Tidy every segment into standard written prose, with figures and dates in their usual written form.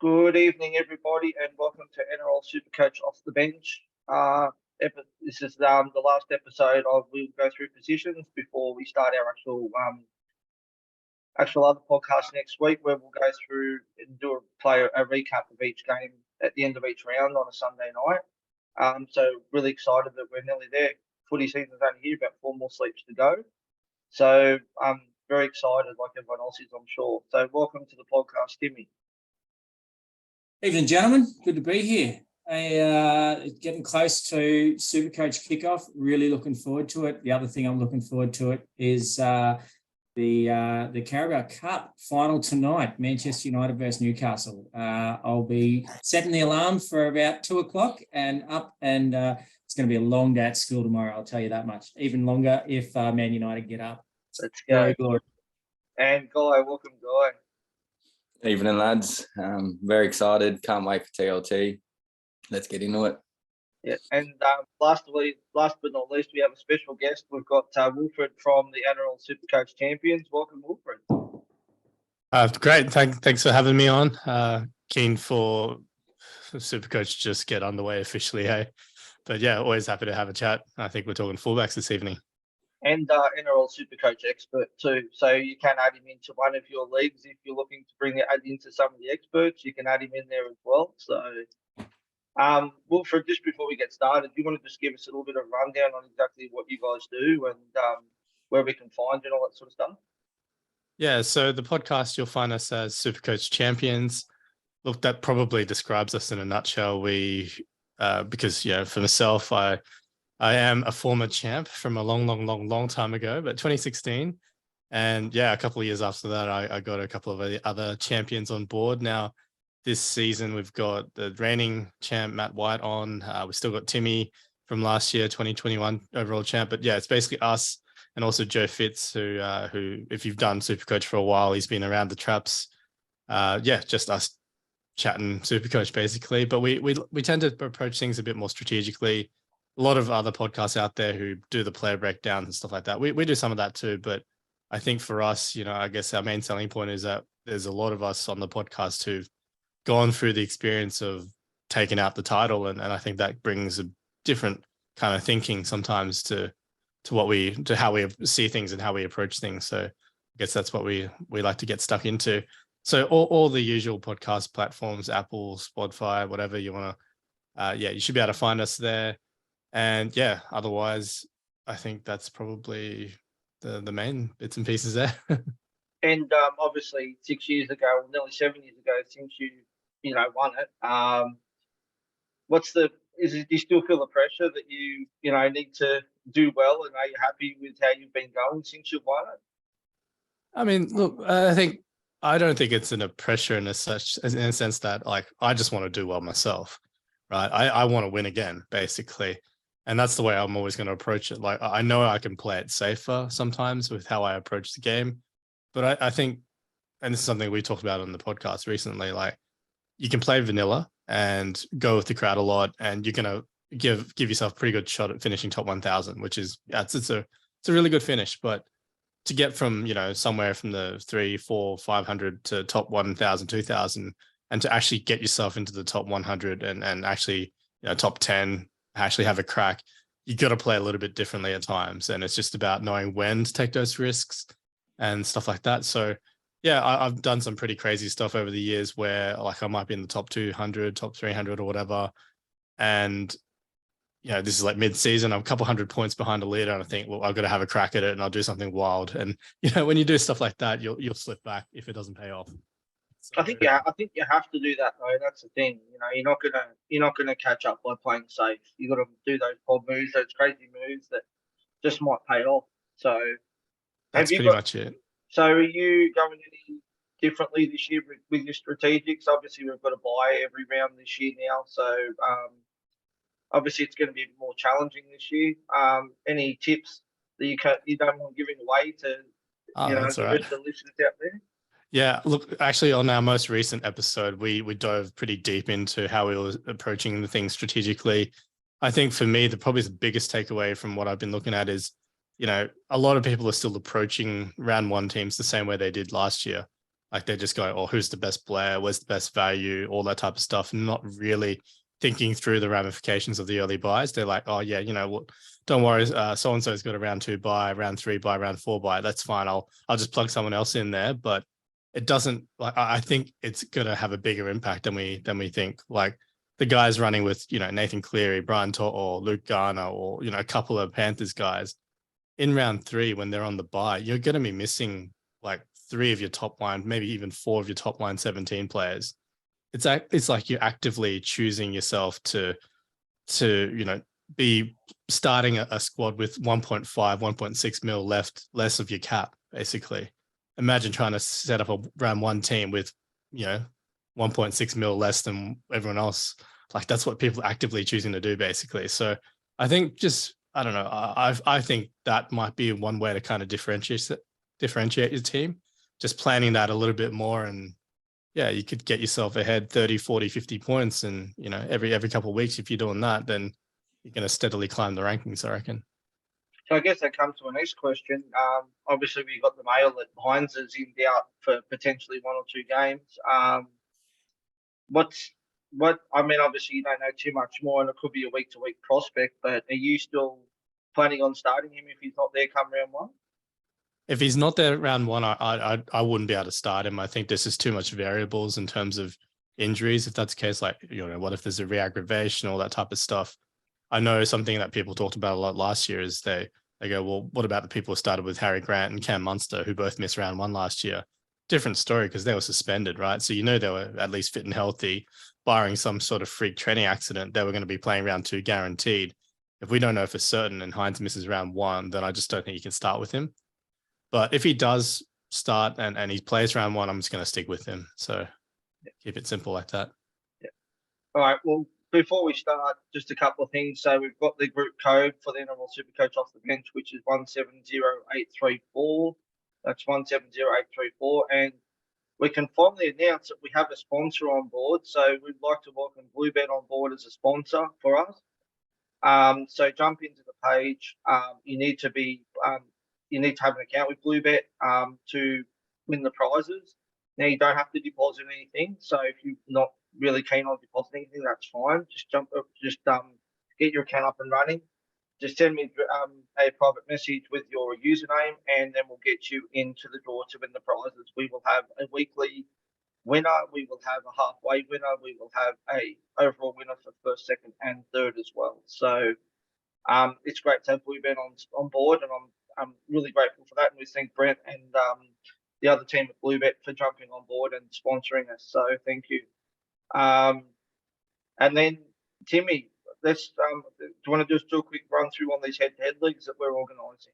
Good evening, everybody, and welcome to NRL Supercoach Off the Bench. This is the last episode of we'll go through positions before we start our actual other podcast next week, where we'll go through and play a recap of each game at the end of each round on a Sunday night. So really excited that we're nearly there. Footy season's only here, about 4 more sleeps to go. So I'm very excited, like everyone else is, I'm sure. So welcome to the podcast, Timmy. Evening, gentlemen. Good to be here. Getting close to Supercoach kickoff. Really looking forward to it. The other thing I'm looking forward to it is the Carabao Cup final tonight, Manchester United versus Newcastle. I'll be setting the alarm for about 2:00 and up, and it's going to be a long day at school tomorrow. I'll tell you that much. Even longer if Man United get up. Let's go. Very good. And Guy, welcome, Guy. Evening, lads. Very excited. Can't wait for TLT. Let's get into it. Yeah, and last but not least, we have a special guest. We've got Wilfred from the NRL SC Champions. Welcome, Wilfred. Great. Thanks for having me on. Keen for Supercoach just get underway officially, hey? But yeah, always happy to have a chat. I think we're talking fullbacks this evening. And NRL Supercoach expert too. So you can add him into one of your leagues if you're looking to add into some of the experts. You can add him in there as well. So, Wilfred, just before we get started, do you want to just give us a little bit of rundown on exactly what you guys do and where we can find you and all that sort of stuff? Yeah, so the podcast, you'll find us as Supercoach Champions. Look, that probably describes us in a nutshell. Because for myself, I am a former champ from a long time ago, but 2016. And yeah, a couple of years after that, I got a couple of the other champions on board. Now, this season, we've got the reigning champ, Matt White, on. We've still got Timmy from last year, 2021 overall champ. But yeah, it's basically us and also Joe Fitz, who if you've done Supercoach for a while, he's been around the traps. Just us chatting Supercoach, basically. But we tend to approach things a bit more strategically. A lot of other podcasts out there who do the player breakdowns and stuff like that. We do some of that too, but I think for us, I guess our main selling point is that there's a lot of us on the podcast who've gone through the experience of taking out the title, and I think that brings a different kind of thinking sometimes to how we see things and how we approach things. So I guess that's what we like to get stuck into. So all the usual podcast platforms, Apple, Spotify, whatever you want to, you should be able to find us there. And yeah, otherwise, I think that's probably the main bits and pieces there. And obviously, 6 years ago, nearly 7 years ago, since you won it, do you still feel the pressure that you need to do well? And are you happy with how you've been going since you've won it? I mean, look, I don't think it's a pressure in a sense that I just want to do well myself, right? I want to win again, basically. And that's the way I'm always going to approach it. Like, I know I can play it safer sometimes with how I approach the game, but I think, and this is something we talked about on the podcast recently, like you can play vanilla and go with the crowd a lot, and you're going to give yourself a pretty good shot at finishing top 1,000, which is, it's a really good finish. But to get from, somewhere from the 300, 400, 500 to top 1,000, 2,000, and to actually get yourself into the top 100 and actually, top 10, actually have a crack, you got to play a little bit differently at times. And it's just about knowing when to take those risks and stuff like that. So yeah, I've done some pretty crazy stuff over the years where I might be in the top 200, top 300 or whatever. And, this is like mid-season, I'm a couple 100 points behind a leader, and I think, well, I've got to have a crack at it and I'll do something wild. And, when you do stuff like that, you'll slip back if it doesn't pay off. I think you have to do that though. That's the thing. You're not gonna catch up by playing safe. You got to do those pod moves, those crazy moves that just might pay off. So that's pretty much it. So are you going any differently this year with your strategics? Obviously, we've got to buy every round this year now. So obviously, it's going to be more challenging this year. Any tips that you don't want giving away to the rest of the listeners out there? Yeah, look, actually on our most recent episode, we dove pretty deep into how we were approaching the thing strategically. I think for me, probably the biggest takeaway from what I've been looking at is, a lot of people are still approaching round one teams the same way they did last year. Like they just go, oh, who's the best player? Where's the best value? All that type of stuff. Not really thinking through the ramifications of the early buys. They're like, oh yeah, what? Don't worry, so-and-so's got a round 2 buy, round 3 buy, round 4 buy. That's fine. I'll just plug someone else in there. But it doesn't, like, I think it's going to have a bigger impact than we think. Like the guys running with, Nathan Cleary, Brian or Luke Garner, or, a couple of Panthers guys in round 3, when they're on the buy, you're going to be missing like 3 of your top line, maybe even 4 of your top line 17 players. It's like you're actively choosing yourself to be starting a squad with 1.5, 1.6 mil less of your cap, basically. Imagine trying to set up a round 1 team with, 1.6 mil less than everyone else. Like that's what people are actively choosing to do, basically. So I think I don't know. I think that might be one way to kind of differentiate your team, just planning that a little bit more. And yeah, you could get yourself ahead 30, 40, 50 points. And, every couple of weeks, if you're doing that, then you're going to steadily climb the rankings, I reckon. So I guess that comes to our next question. Obviously, we got the mail that Hines is in doubt for potentially 1 or 2 games. Obviously, you don't know too much more, and it could be a week-to-week prospect, but are you still planning on starting him if he's not there come round 1? If he's not there round 1, I wouldn't be able to start him. I think there's just too much variables in terms of injuries. If that's the case, like, what if there's a re-aggravation, all that type of stuff. I know something that people talked about a lot last year is they go, well, what about the people who started with Harry Grant and Cam Munster, who both missed round 1 last year? Different story, because they were suspended, right? So they were at least fit and healthy, barring some sort of freak training accident. They were going to be playing round 2 guaranteed. If we don't know for certain and Hines misses round 1, then I just don't think you can start with him. But if he does start and he plays round 1, I'm just going to stick with him. So keep it simple like that. Yeah. All right. Well, before we start, just a couple of things. So we've got the group code for the NRL Supercoach off the bench, which is 170834. That's 170834. And we can finally announce that we have a sponsor on board. So we'd like to welcome Bluebet on board as a sponsor for us. So jump into the page. You need to have an account with Bluebet to win the prizes. Now you don't have to deposit anything. So if you're not really keen on depositing anything, that's fine. Just get your account up and running. Just send me a private message with your username, and then we'll get you into the draw to win the prizes. We will have a weekly winner. We will have a halfway winner. We will have a overall winner for first, second, and third as well. So it's great to have Bluebet on board, and I'm really grateful for that. And we thank Brent and the other team at Bluebet for jumping on board and sponsoring us. So thank you. And then Timmy, do you want to just do a quick run through on these head-to-head leagues that we're organising?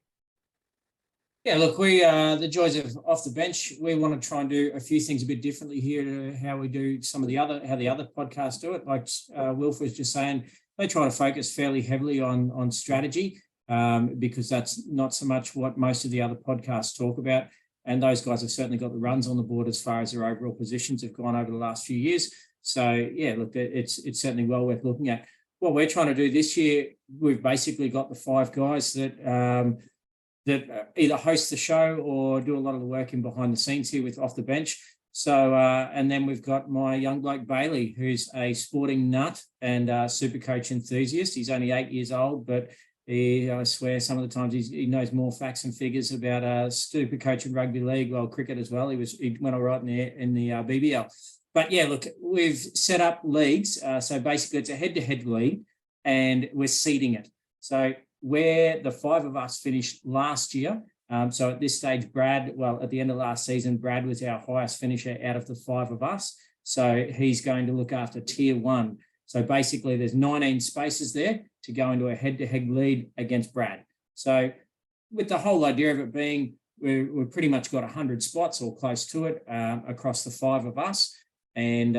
Yeah, look, we the joys of off the bench. We want to try and do a few things a bit differently here to how we do how the other podcasts do it. Like Wilfred was just saying, they try to focus fairly heavily on strategy because that's not so much what most of the other podcasts talk about. And those guys have certainly got the runs on the board as far as their overall positions have gone over the last few years. So yeah, look, it's certainly well worth looking at. What we're trying to do this year, we've basically got the 5 guys that either host the show or do a lot of the work in behind the scenes here with off the bench. So and then we've got my young bloke Bailey, who's a sporting nut and super coach enthusiast. He's only 8 years old, but I swear some of the times he knows more facts and figures about super coach in rugby league, well, cricket as well. He went all right in the BBL. But yeah, look, we've set up leagues. So basically it's a head-to-head league and we're seeding it. So where the 5 of us finished last year, so at this stage, at the end of last season, Brad was our highest finisher out of the 5 of us. So he's going to look after tier 1. So basically there's 19 spaces there to go into a head-to-head lead against Brad. So with the whole idea of it being, we've pretty much got 100 spots or close to it across the 5 of us. And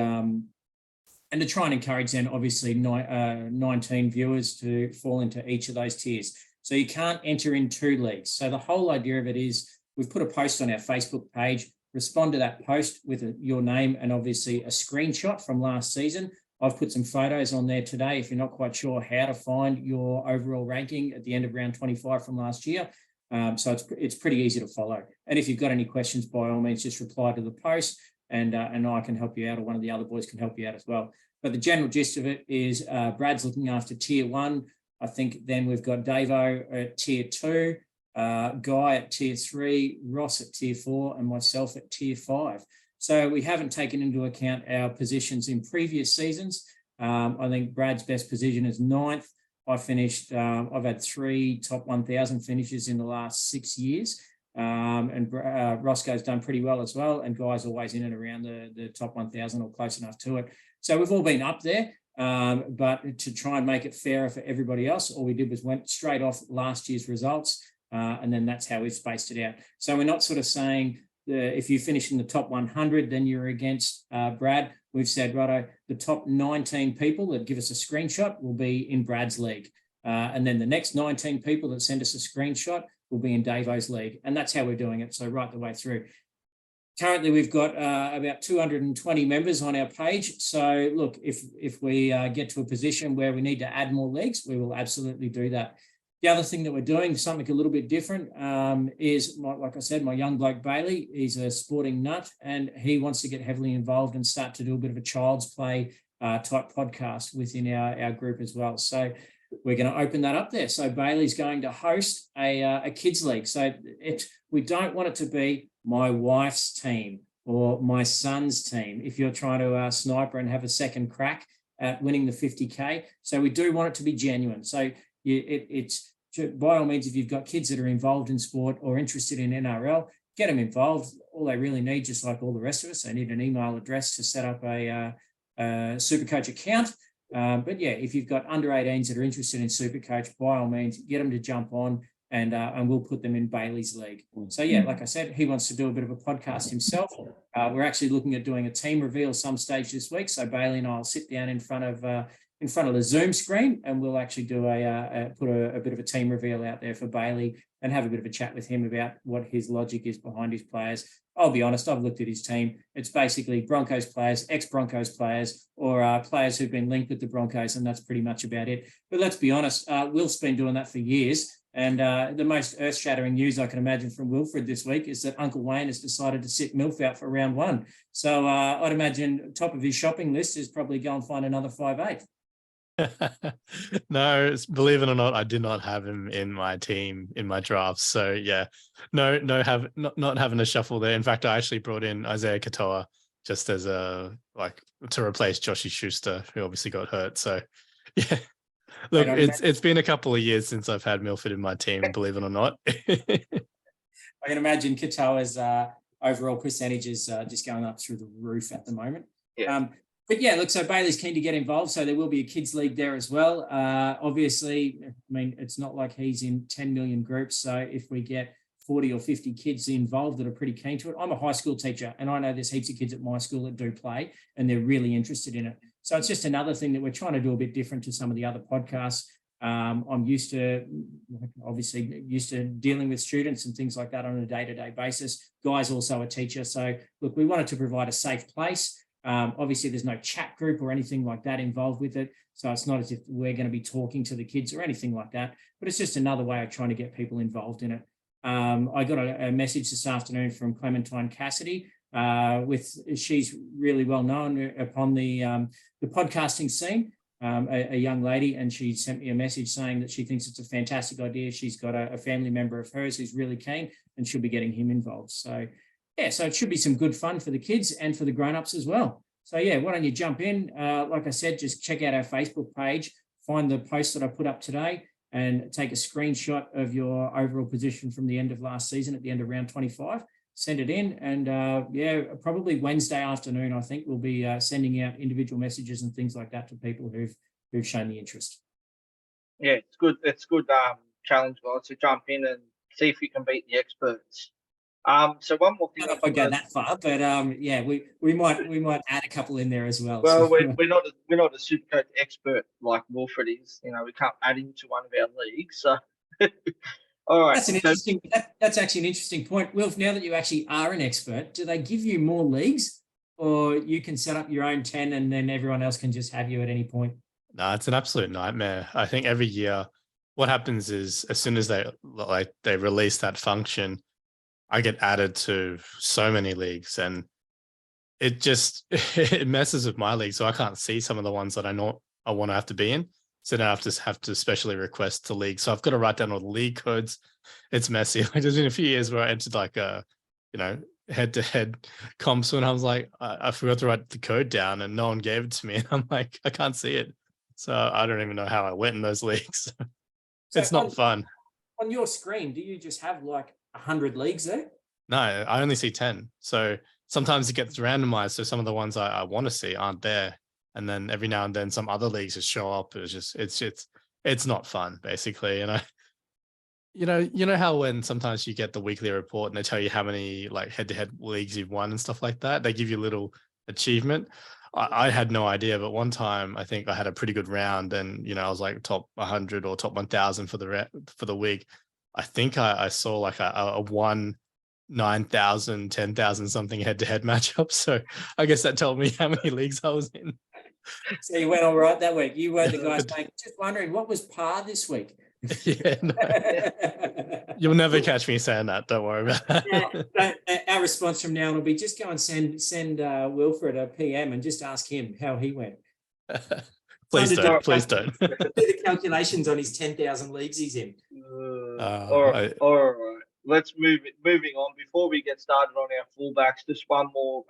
to try and encourage then obviously 19 viewers to fall into each of those tiers. So you can't enter in 2 leagues. So the whole idea of it is we've put a post on our Facebook page, respond to that post with your name and obviously a screenshot from last season. I've put some photos on there today if you're not quite sure how to find your overall ranking at the end of round 25 from last year. So it's pretty easy to follow. And if you've got any questions, by all means, just reply to the post, and I can help you out, or one of the other boys can help you out as well. But the general gist of it is Brad's looking after tier 1. I think then we've got Davo at tier 2, Guy at tier 3, Ross at tier 4, and myself at tier 5. So we haven't taken into account our positions in previous seasons. I think Brad's best position is 9th. I've had 3 top 1,000 finishes in the last 6 years. And Roscoe's done pretty well as well. And Guy's always in and around the top 1,000 or close enough to it. So we've all been up there. But to try and make it fairer for everybody else, all we did was went straight off last year's results. And then that's how we've spaced it out. So we're not sort of saying if you finish in the top 100, then you're against Brad. We've said, righto, the top 19 people that give us a screenshot will be in Brad's league. And then the next 19 people that send us a screenshot will be in Davo's league. And that's how we're doing it. So right the way through. Currently, we've got about 220 members on our page. So look, if we get to a position where we need to add more leagues, we will absolutely do that. The other thing that we're doing, something a little bit different, is, like I said, my young bloke Bailey, he's a sporting nut, and he wants to get heavily involved and start to do a bit of a child's play type podcast within our group as well. So we're going to open that up there. So Bailey's going to host a kids league. So we don't want it to be my wife's team or my son's team if you're trying to sniper and have a second crack at winning the 50K. So we do want it to be genuine. So it's by all means, if you've got kids that are involved in sport or interested in NRL, get them involved. All they really need, just like all the rest of us, they need an email address to set up a Supercoach account. But yeah, if you've got under 18s that are interested in Supercoach, by all means, get them to jump on, and we'll put them in Bailey's league. So yeah, like I said, he wants to do a bit of a podcast himself. We're actually looking at doing a team reveal some stage this week. So Bailey and I'll sit down in front of the Zoom screen, and we'll actually do put a bit of a team reveal out there for Bailey and have a bit of a chat with him about what his logic is behind his players. I'll be honest, I've looked at his team. It's basically Broncos players, ex-Broncos players, or players who've been linked with the Broncos, and that's pretty much about it. But let's be honest, Wilf's been doing that for years. And the most earth-shattering news I can imagine from Wilfred this week is that Uncle Wayne has decided to sit MILF out for round 1. So I'd imagine top of his shopping list is probably go and find another 5'8". No, believe it or not, I did not have him in my team in my drafts. So yeah, not having a shuffle there. In fact, I actually brought in Isaiah Katoa just as to replace Joshy Schuster, who obviously got hurt. So yeah, look, it's been a couple of years since I've had Milford in my team, believe it or not. I can imagine Katoa's overall percentage is just going up through the roof at the moment. Yeah. But yeah, look, so Bailey's keen to get involved. So there will be a kids league there as well. Obviously, I mean, it's not like he's in 10 million groups. So if we get 40 or 50 kids involved that are pretty keen to it, I'm a high school teacher, and I know there's heaps of kids at my school that do play and they're really interested in it. So it's just another thing that we're trying to do a bit different to some of the other podcasts. I'm used to dealing with students and things like that on a day-to-day basis. Guy's also a teacher. So look, we wanted to provide a safe place. Obviously, there's no chat group or anything like that involved with it. So it's not as if we're going to be talking to the kids or anything like that, but it's just another way of trying to get people involved in it. I got a message this afternoon from Clementine Cassidy. She's really well known upon the podcasting scene, a young lady, and she sent me a message saying that she thinks it's a fantastic idea. She's got a family member of hers who's really keen, and she'll be getting him involved. So yeah, so it should be some good fun for the kids and for the grown-ups as well. So yeah, why don't you jump in? Like I said, just check out our Facebook page, find the post that I put up today, and take a screenshot of your overall position from the end of last season at the end of round 25. Send it in, and yeah, probably Wednesday afternoon, I think we'll be sending out individual messages and things like that to people who've shown the interest. Yeah, it's good. It's good challenge, guys, to jump in and see if you can beat the experts. So one more thing. I don't know if I go that far, but yeah, we might add a couple in there as well. Well, so. we're not a Supercoach expert like Wilfred is. You know, we can't add him to one of our leagues. So, all right. That's actually an interesting point, Wilf. Now that you actually are an expert, do they give you more leagues, or you can set up your own 10 and then everyone else can just have you at any point? No, it's an absolute nightmare. I think every year what happens is as soon as they release that function, I get added to so many leagues, and it just it messes with my league. So I can't see some of the ones that I know I want to have to be in. So now I have to specially request to league. So I've got to write down all the league codes. It's messy. Like there's been a few years where I entered like a, head-to-head comps when I was like, I forgot to write the code down and no one gave it to me. And I'm like, I can't see it. So I don't even know how I went in those leagues. So it's not fun. On your screen, do you just have like 100 leagues there? No, I only see 10. So sometimes it gets randomized. So some of the ones I want to see aren't there. And then every now and then some other leagues just show up. It's not fun, basically. And you know how when sometimes you get the weekly report and they tell you how many like head-to-head leagues you've won and stuff like that, they give you a little achievement. I had no idea, but one time I think I had a pretty good round, and I was like top 100 or top 1,000 for the week. I think I saw like a 9,000, 10,000 something head-to-head matchup. So I guess that told me how many leagues I was in. So you went all right that week. You were the guy saying, just wondering what was par this week. Yeah, no. You'll never catch me saying that. Don't worry about that. Our response from now on will be just go and send Wilfred a PM and just ask him how he went. Please don't. Do the calculations on his 10,000 leagues he's in. All right. Let's moving on. Before we get started on our fullbacks, just one more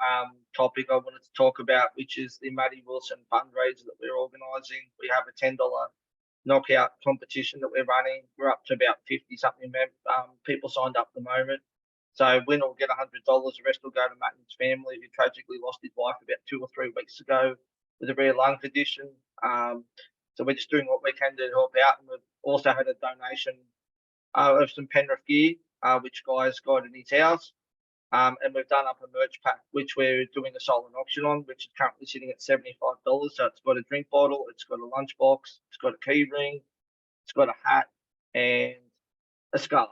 topic I wanted to talk about, which is the Matty Wilson fundraiser that we're organising. We have a $10 knockout competition that we're running. We're up to about 50-something people signed up at the moment. So winner will get $100. The rest will go to Matty's family, who tragically lost his wife about 2 or 3 weeks ago with a rare lung condition. So we're just doing what we can to help out. And we've also had a donation of some Penrith gear, which Guy's got in his house. And we've done up a merch pack, which we're doing a silent auction on, which is currently sitting at $75. So it's got a drink bottle, it's got a lunchbox, it's got a key ring, it's got a hat, and a scarf.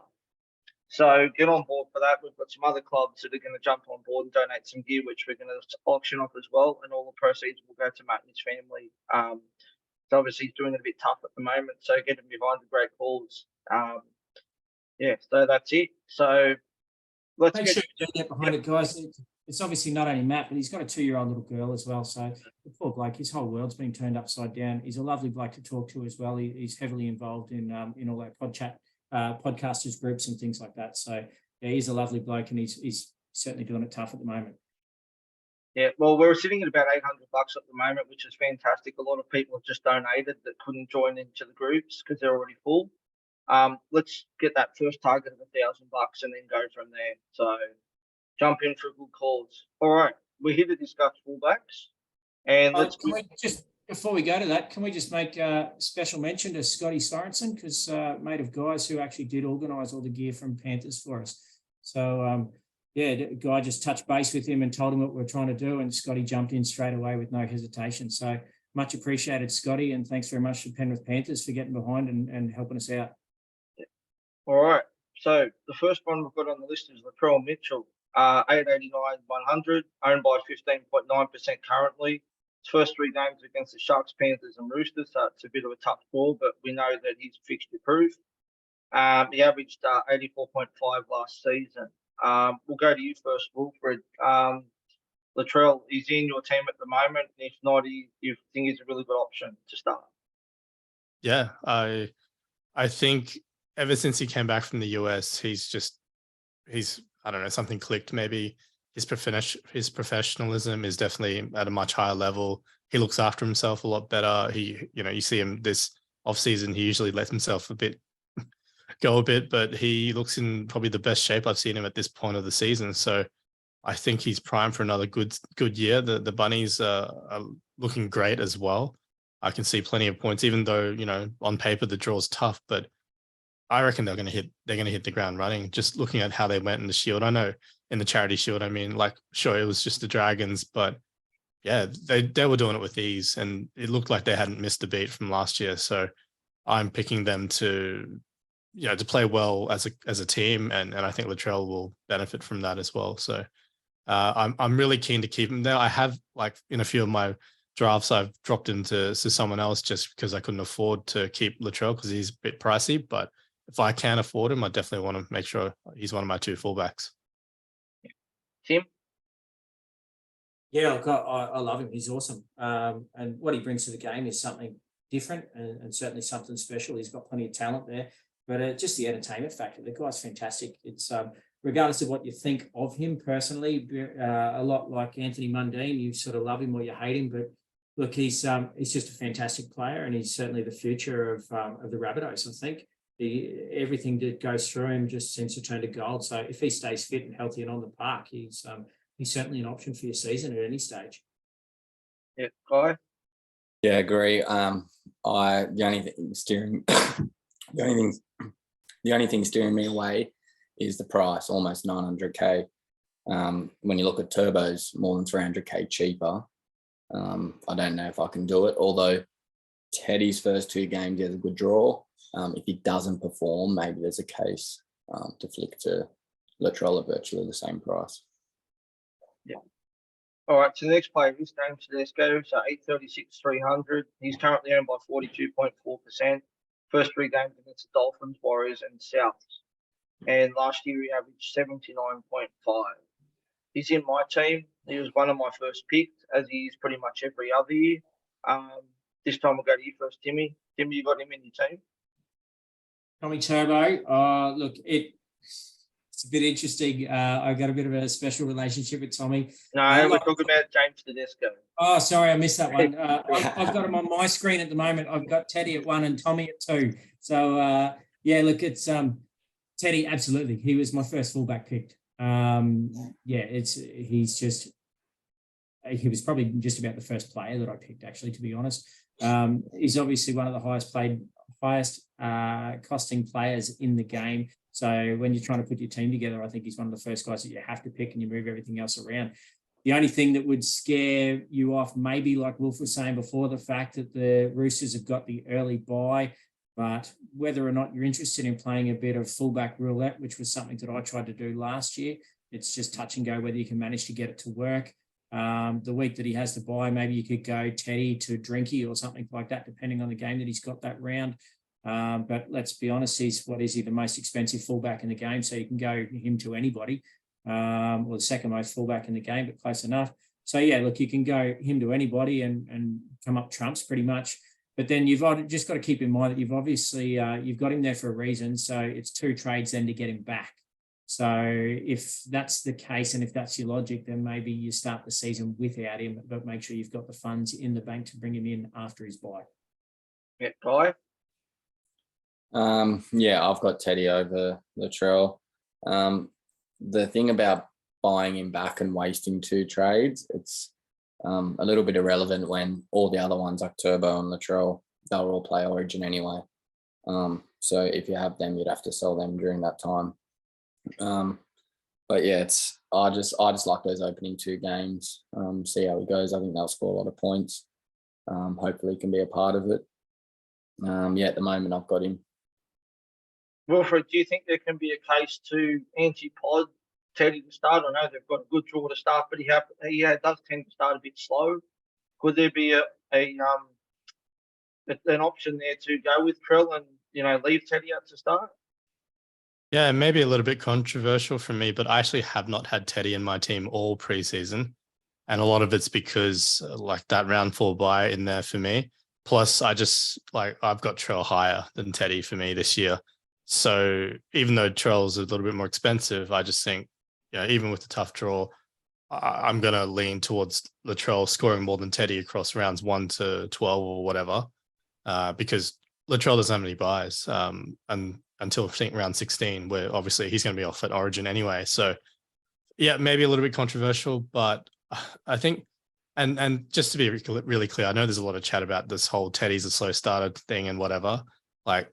So get on board for that. We've got some other clubs that are going to jump on board and donate some gear, which we're going to auction off as well. And all the proceeds will go to Matt and his family. So obviously he's doing it a bit tough at the moment. So get him behind the great cause. So that's it. So let's make sure you get behind it, guys. It's obviously not only Matt, but he's got a 2-year-old little girl as well. So the poor bloke, his whole world's been turned upside down. He's a lovely bloke to talk to as well. He's heavily involved in all our podcasters groups and things like that. So yeah, he's a lovely bloke, and he's certainly doing it tough at the moment. Yeah, well, we're sitting at about $800 at the moment, which is fantastic. A lot of people have just donated that couldn't join into the groups because they're already full. Let's get that first target of $1,000 and then go from there. So jump in for a good cause. All right, we're here to discuss fullbacks, and before we go to that, can we just make a special mention to Scotty Sorensen, because mate of Guy's who actually did organise all the gear from Panthers for us. So the guy just touched base with him and told him what we're trying to do, and Scotty jumped in straight away with no hesitation. So much appreciated, Scotty, and thanks very much to Penrith Panthers for getting behind and helping us out. All right, so the first one we've got on the list is Latrell Mitchell, 889-100, owned by 15.9% currently. His first 3 games against the Sharks, Panthers and Roosters, so it's a bit of a tough call, but we know that he's fixture proof. He averaged 84.5 last season. We'll go to you first, Wilfred. Latrell is in your team at the moment. If not, you think he's a really good option to start? Yeah, I think ever since he came back from the US, he's I don't know, something clicked. Maybe his professionalism is definitely at a much higher level. He looks after himself a lot better. You see him this off season, he usually lets himself go a bit, but he looks in probably the best shape I've seen him at this point of the season. So I think he's primed for another good year. The Bunnies are looking great as well. I can see plenty of points, even though, on paper the draw's tough, but I reckon they're going to hit the ground running. Just looking at how they went in the Shield, I know in the Charity Shield, sure it was just the Dragons, but yeah, they were doing it with ease, and it looked like they hadn't missed a beat from last year. So I'm picking them to play well as a team, and I think Latrell will benefit from that as well. So I'm really keen to keep him there. I have in a few of my drafts, I've dropped into someone else just because I couldn't afford to keep Latrell because he's a bit pricey. But if I can afford him, I definitely want to make sure he's one of my 2 fullbacks. Tim? Yeah, look, I love him. He's awesome. And what he brings to the game is something different and certainly something special. He's got plenty of talent there. But just the entertainment factor, the guy's fantastic. It's regardless of what you think of him personally, a lot like Anthony Mundine, you sort of love him or you hate him. But look, he's just a fantastic player, and he's certainly the future of the Rabbitohs. I think everything that goes through him just seems to turn to gold. So if he stays fit and healthy and on the park, he's certainly an option for your season at any stage. Yeah, Guy? Yeah, agree. The only thing steering the only thing steering me away is the price, almost 900k. When you look at turbos, more than 300k cheaper. I don't know if I can do it. Although Teddy's first 2 games, he has a good draw. If he doesn't perform, maybe there's a case to flick to Latrell at virtually the same price. Yeah. All right, so the next player is James Tedesco, so 836, 300. He's currently owned by 42.4%. First 3 games against the Dolphins, Warriors, and Souths. And last year he averaged 79.5. He's in my team. He was one of my first picks, as he is pretty much every other year. This time we'll go to you first, Timmy. Timmy, you got him in your team? Tommy Turbo, look, it's a bit interesting. I got a bit of a special relationship with Tommy. No, we're talking about James Tedesco. Oh, sorry, I missed that one. I've got him on my screen at the moment. I've got Teddy at 1 and Tommy at 2. So, yeah, look, it's Teddy, absolutely. He was my first fullback picked. He was probably just about the first player that I picked, actually, to be honest. He's obviously one of the highest costing players in the game. So when you're trying to put your team together, I think he's one of the first guys that you have to pick, and you move everything else around. The only thing that would scare you off, maybe like Wilf was saying before, the fact that the Roosters have got the early bye, but whether or not you're interested in playing a bit of fullback roulette, which was something that I tried to do last year, it's just touch and go whether you can manage to get it to work. The week that he has the bye, maybe you could go Teddy to Drinky or something like that, depending on the game that he's got that round. But let's be honest, he's the most expensive fullback in the game, so you can go him to anybody, or the second most fullback in the game, but close enough. So yeah, look, you can go him to anybody and come up trumps pretty much. But then you've just got to keep in mind that you've obviously you've got him there for a reason. So it's 2 trades then to get him back. So if that's the case, and if that's your logic, then maybe you start the season without him, but make sure you've got the funds in the bank to bring him in after his bye. Yeah, Guy? Yeah, I've got Teddy over Latrell. The thing about buying him back and wasting 2 trades, it's a little bit irrelevant when all the other ones like Turbo and Latrell, they'll all play Origin anyway. So if you have them, you'd have to sell them during that time. But yeah, I just like those opening 2 games. See how it goes. I think they'll score a lot of points. Hopefully can be a part of it. Yeah, at the moment I've got him. Wilfred, do you think there can be a case to anti-pod Teddy to start? I know they've got a good draw to start, but he does tend to start a bit slow. Could there be an option there to go with Krell and leave Teddy out to start? Yeah, maybe a little bit controversial for me, but I actually have not had Teddy in my team all preseason. And a lot of it's because like that round 4 bye in there for me. Plus, I've got Trell higher than Teddy for me this year. So even though Trell's a little bit more expensive, I just think, even with the tough draw, I'm going to lean towards Latrell scoring more than Teddy across rounds 1 to 12 or whatever, because Latrell doesn't have any buys and until I think round 16, where obviously he's going to be off at Origin anyway. So yeah, maybe a little bit controversial, but I think, and just to be really clear, I know there's a lot of chat about this whole Teddy's a slow starter thing and whatever. Like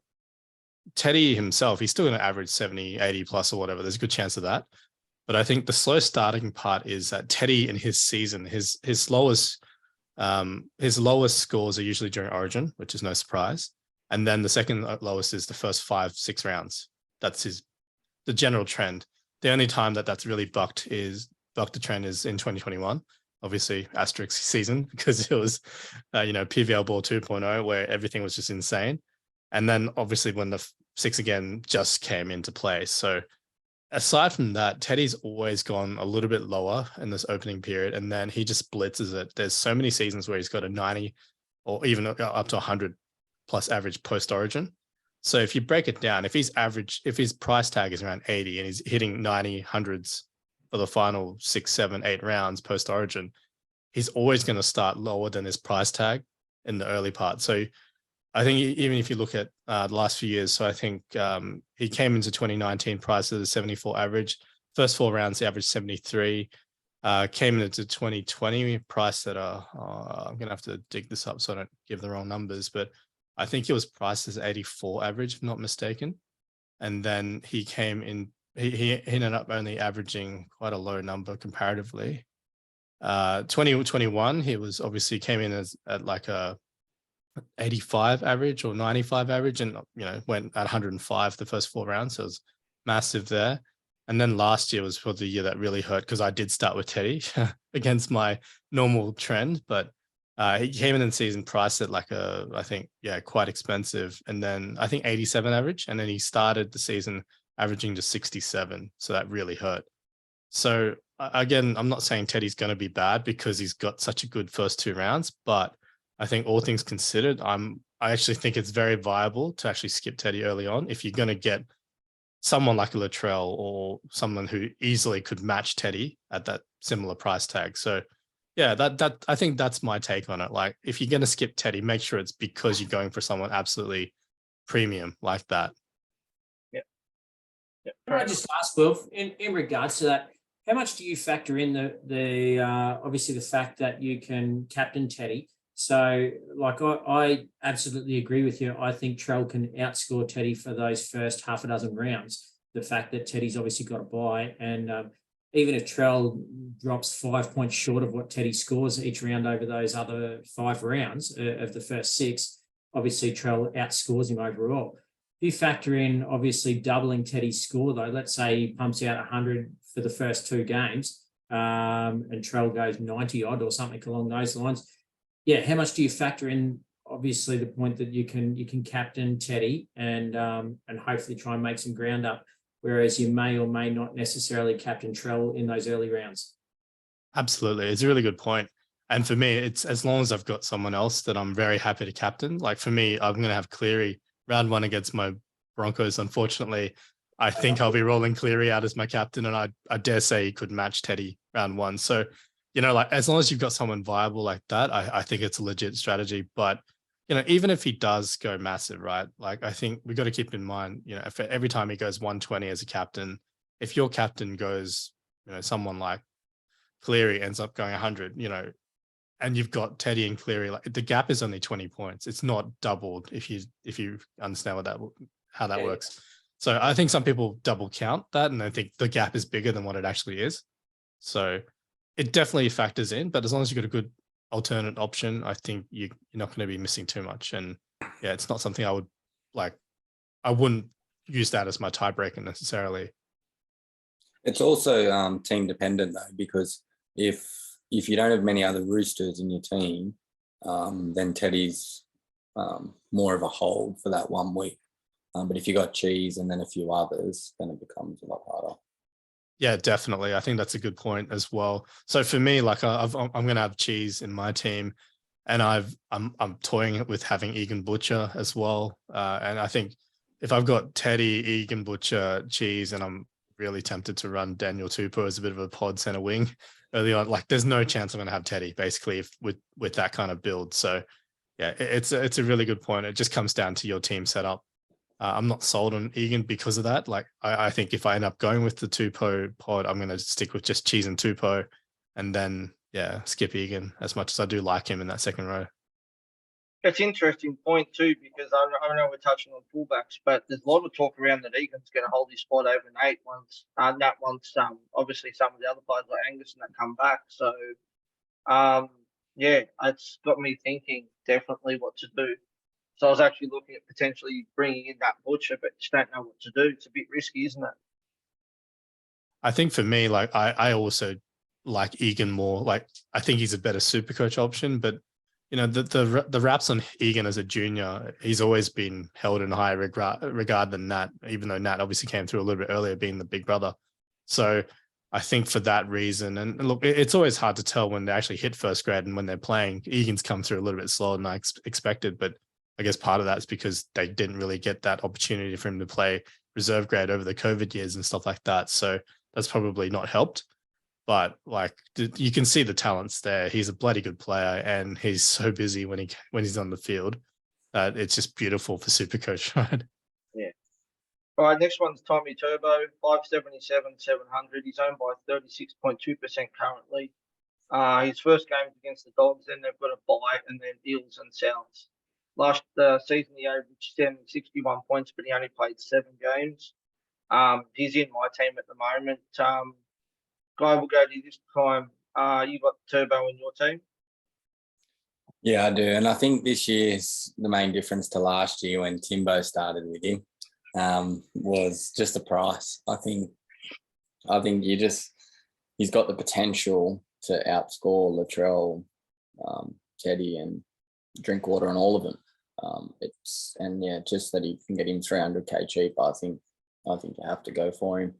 Teddy himself, he's still going to average 70, 80 plus or whatever. There's a good chance of that. But I think the slow starting part is that Teddy in his season, his lowest scores are usually during Origin, which is no surprise. And then the second lowest is the first 5-6 rounds. That's the general trend. The only time that's really bucked the trend is in 2021. obviously asterisk season because it was, PVL Ball 2.0 where everything was just insane. And then obviously when the 6 again just came into play. So aside from that, Teddy's always gone a little bit lower in this opening period, and then he just blitzes it. There's so many seasons where he's got a 90 or even up to 100 plus average post origin. So if you break it down, if his price tag is around 80 and he's hitting 90, 100s for the final 6, 7, 8 rounds post origin, he's always going to start lower than his price tag in the early part. So I think even if you look at the last few years, so I think he came into 2019 priced at a 74 average. First 4 rounds, he averaged 73. Came into 2020 priced at I'm going to have to dig this up so I don't give the wrong numbers, but I think it was priced as 84 average, if not mistaken. And then he came in, he ended up only averaging quite a low number comparatively. 2021, he was obviously came in at like a 85 average or 95 average, and went at 105 the first 4 rounds. So it was massive there. And then last year was probably the year that really hurt because I did start with Teddy against my normal trend, but he came in the season priced at like quite expensive. And then I think 87 average. And then he started the season averaging to 67. So that really hurt. So again, I'm not saying Teddy's going to be bad because he's got such a good first 2 rounds, but I think all things considered, I actually think it's very viable to actually skip Teddy early on if you're going to get someone like a Latrell or someone who easily could match Teddy at that similar price tag. So yeah, that I think that's my take on it. Like if you're going to skip Teddy, make sure it's because you're going for someone absolutely premium like that. Yeah. Can I just ask, Wilf, in regards to that, how much do you factor in the obviously the fact that you can captain Teddy? So, like, I absolutely agree with you. I think Trell can outscore Teddy for those first half a dozen rounds. The fact that Teddy's obviously got a bye, and even if Trell drops 5 points short of what Teddy scores each round over those other 5 rounds of the first 6, obviously Trell outscores him overall. If you factor in, obviously, doubling Teddy's score, though, let's say he pumps out 100 for the first 2 games, and Trell goes 90 odd or something along those lines. Yeah, how much do you factor in? Obviously, the point that you can captain Teddy and hopefully try and make some ground up, whereas you may or may not necessarily captain Trell in those early rounds. Absolutely, it's a really good point. And for me, it's as long as I've got someone else that I'm very happy to captain. Like for me, I'm going to have Cleary round 1 against my Broncos. Unfortunately, I think I'll be rolling Cleary out as my captain, and I dare say he could match Teddy round 1. So, like as long as you've got someone viable like that, I think it's a legit strategy. But, even if he does go massive, right? Like I think we got to keep in mind, if every time he goes 120 as a captain, if your captain goes, someone like Cleary ends up going 100, and you've got Teddy and Cleary, like the gap is only 20 points. It's not doubled if you understand how that works. So I think some people double count that and they think the gap is bigger than what it actually is. So it definitely factors in, but as long as you've got a good alternate option, I think you're not going to be missing too much. And yeah, it's not something I wouldn't use that as my tiebreaker necessarily. It's also team dependent though, because if you don't have many other roosters in your team, then Teddy's more of a hold for that 1 week. But if you got Cheese and then a few others, then it becomes a lot harder. Yeah, definitely. I think that's a good point as well. So for me, like I'm going to have Cheese in my team, and I'm toying with having Egan Butcher as well. And I think if I've got Teddy, Egan Butcher, Cheese, and I'm really tempted to run Daniel Tupou as a bit of a pod center wing early on, like there's no chance I'm going to have Teddy basically with that kind of build. So yeah, it's a really good point. It just comes down to your team setup. I'm not sold on Egan because of that. Like I think if I end up going with the Tupou pod, I'm going to stick with just Cheese and Tupou, and then skip Egan as much as I do like him in that second row. It's an interesting point too, because I know we're touching on fullbacks, but there's a lot of talk around that Egan's going to hold his spot overnight once obviously some of the other players like Angus and that come back. So it's got me thinking definitely what to do. So I was actually looking at potentially bringing in that Butcher, but just don't know what to do. It's a bit risky, isn't it? I think for me, like I also like Egan more. Like, I think he's a better super coach option, but the raps on Egan as a junior, he's always been held in higher regard than Nat, even though Nat obviously came through a little bit earlier, being the big brother. So I think for that reason, and look, it's always hard to tell when they actually hit first grade and when they're playing. Egan's come through a little bit slower than I expected, but I guess part of that is because they didn't really get that opportunity for him to play reserve grade over the COVID years and stuff like that. So that's probably not helped. But like, you can see the talents there. He's a bloody good player, and he's so busy when he's on the field that it's just beautiful for Supercoach, right? Yeah. All right, next one's Tommy Turbo, 577, 700. He's owned by 36.2% currently. His first game against the Dogs, then they've got a bye, and then Eels and Souths. Last season, he averaged 61 points, but he only played 7 games. He's in my team at the moment. Guy, will go to you this time. You got Turbo in your team? Yeah, I do. And I think this year's the main difference to last year when Timbo started with him was just the price. I think he's got the potential to outscore Latrell, Teddy and Drinkwater and all of them. Just that he can get him 300k cheap. I think you have to go for him.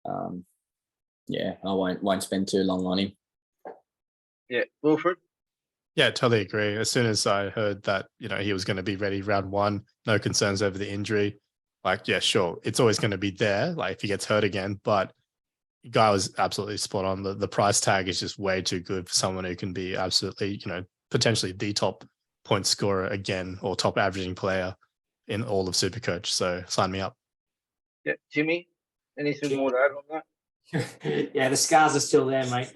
I won't spend too long on him. Yeah, Wilfred? Yeah, totally agree. As soon as I heard that, he was going to be ready round 1, no concerns over the injury. Like, yeah, sure, it's always going to be there, like if he gets hurt again, but the guy was absolutely spot on. The price tag is just way too good for someone who can be absolutely, potentially the top point scorer again, or top averaging player in all of Supercoach. So sign me up. Yeah, Timmy, anything more to add on that? Yeah, the scars are still there, mate.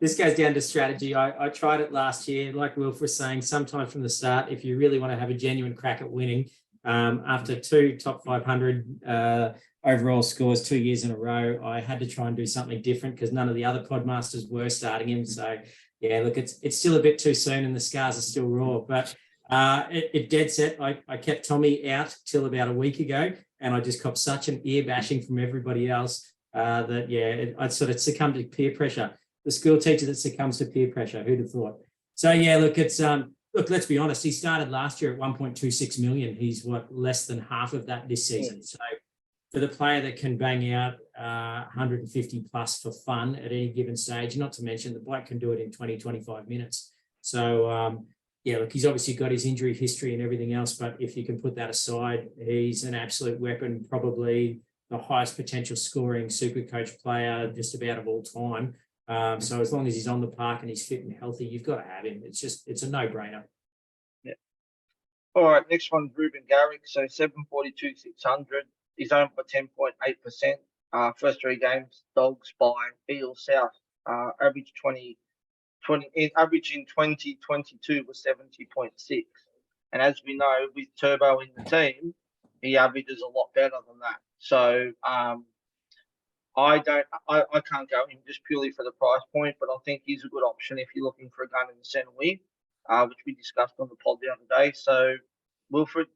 This goes down to strategy. I tried it last year, like Wilf was saying, sometime from the start, if you really want to have a genuine crack at winning, after 2 top 500 overall scores 2 years in a row, I had to try and do something different because none of the other podmasters were starting him. So, yeah, look, it's still a bit too soon and the scars are still raw. But it dead set. I kept Tommy out till about a week ago, and I just copped such an ear bashing from everybody else. I'd sort of succumbed to peer pressure. The school teacher that succumbs to peer pressure, who'd have thought? So yeah, look, let's be honest. He started last year at 1.26 million. He's less than half of that this season. So for the player that can bang out 150 plus for fun at any given stage, not to mention the bloke can do it in 20, 25 minutes. So look, he's obviously got his injury history and everything else, but if you can put that aside, he's an absolute weapon, probably the highest potential scoring Supercoach player just about of all time. So as long as he's on the park and he's fit and healthy, you've got to have him. It's a no-brainer. Yeah. All right, next one's Ruben Garrick. So 742, 600. He's owned by 10.8%. First 3 games, Dogs by Eels South. Average in 2022 was 70.6. And as we know, with Turbo in the team, he averages a lot better than that. So I can't go him just purely for the price point, but I think he's a good option if you're looking for a gun in the centre wing, which we discussed on the pod the other day. So Wilfred,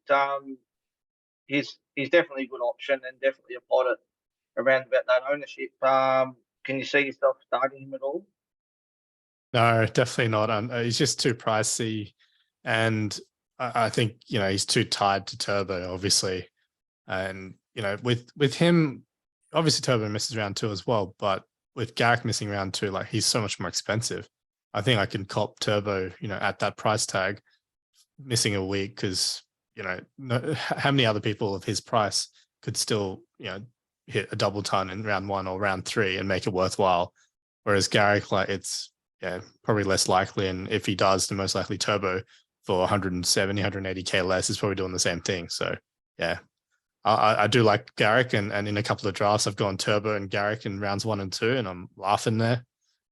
he's definitely a good option and definitely a pot at around about that ownership. Can you see yourself starting him at all? No, definitely not. He's just too pricey, and I think he's too tied to Turbo, obviously, and with him, obviously Turbo misses round 2 as well, but with Garrick missing round 2, like he's so much more expensive. I think I can cop Turbo, at that price tag, missing a week because how many other people of his price could still hit a double ton in round 1 or round 3 and make it worthwhile, whereas Garrick, like it's probably less likely, and if he does, the most likely Turbo for 170, 180k less is probably doing the same thing. So yeah, I do like Garrick, and in a couple of drafts I've gone Turbo and Garrick in rounds 1 and 2, and I'm laughing there,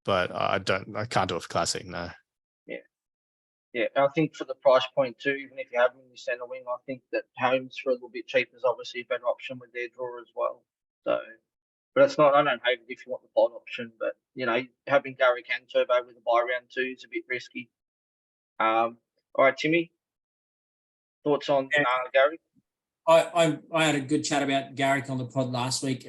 but I can't do it for Classic, no. Yeah, I think for the price point too, even if you have him in the centre wing, I think that Holmes for a little bit cheaper is obviously a better option with their draw as well. So, but it's not, I don't hate it if you want the pod option, but having Garrick and Turbo with a buy round 2 is a bit risky. All right, Timmy, thoughts on Garrick? I had a good chat about Garrick on the pod last week.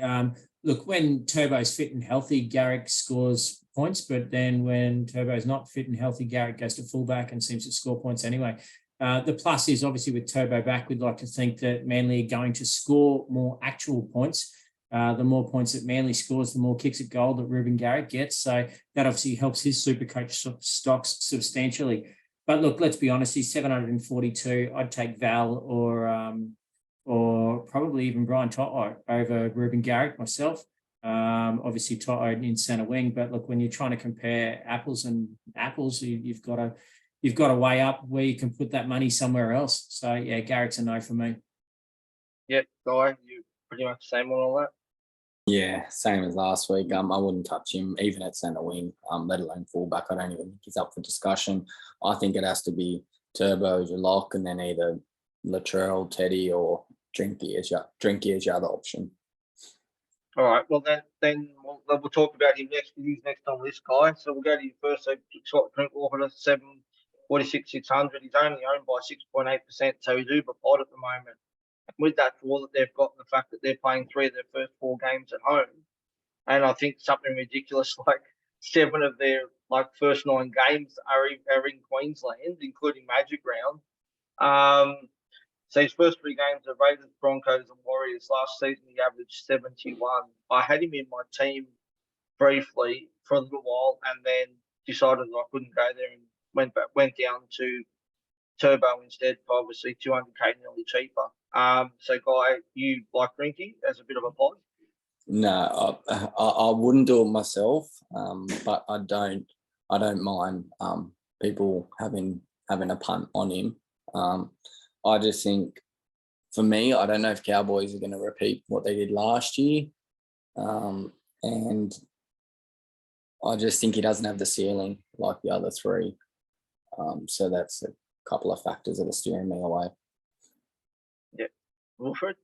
look, when Turbo's fit and healthy, Garrick scores points, but then when Turbo's not fit and healthy, Garrick goes to fullback and seems to score points anyway. The plus is obviously with Turbo back, we'd like to think that Manly are going to score more actual points. The more points that Manly scores, the more kicks at goal that Ruben Garrick gets. So that obviously helps his Supercoach stocks substantially. But look, let's be honest, he's 742. I'd take Val or probably even Brian Toto over Ruben Garrick myself. Obviously Toto in centre wing, but look, when you're trying to compare apples and apples, you've got to weigh up where you can put that money somewhere else. So yeah, Garrick's a no for me. Yep, Guy, you pretty much the same on all that. Yeah, same as last week. I wouldn't touch him even at centre wing, let alone fullback. I don't even think he's up for discussion. I think it has to be Turbo as your lock, and then either Latrell, Teddy, or Drinky as your other option. All right, well then we'll talk about him next. He's next on this guy. So we'll go to you first. So Scott Drinkwater, 746,600. He's only owned by 6.8%, so he's uber pod at the moment. With that draw that they've got, and the fact that they're playing 3 of their first 4 games at home, and I think something ridiculous like 7 of their first 9 games are in Queensland, including Magic Round. So his first 3 games are Raiders, Broncos, and Warriors. Last season he averaged 71. I had him in my team briefly for a little while, and then decided I couldn't go there and went down to Turbo instead for obviously 200k nearly cheaper. So Guy, you like Rinky as a bit of a pod? No, I wouldn't do it myself, but I don't mind people having a punt on him. I just think, for me, I don't know if Cowboys are going to repeat what they did last year, and I just think he doesn't have the ceiling like the other 3. So that's a couple of factors that are steering me away. Yeah, Wilfred.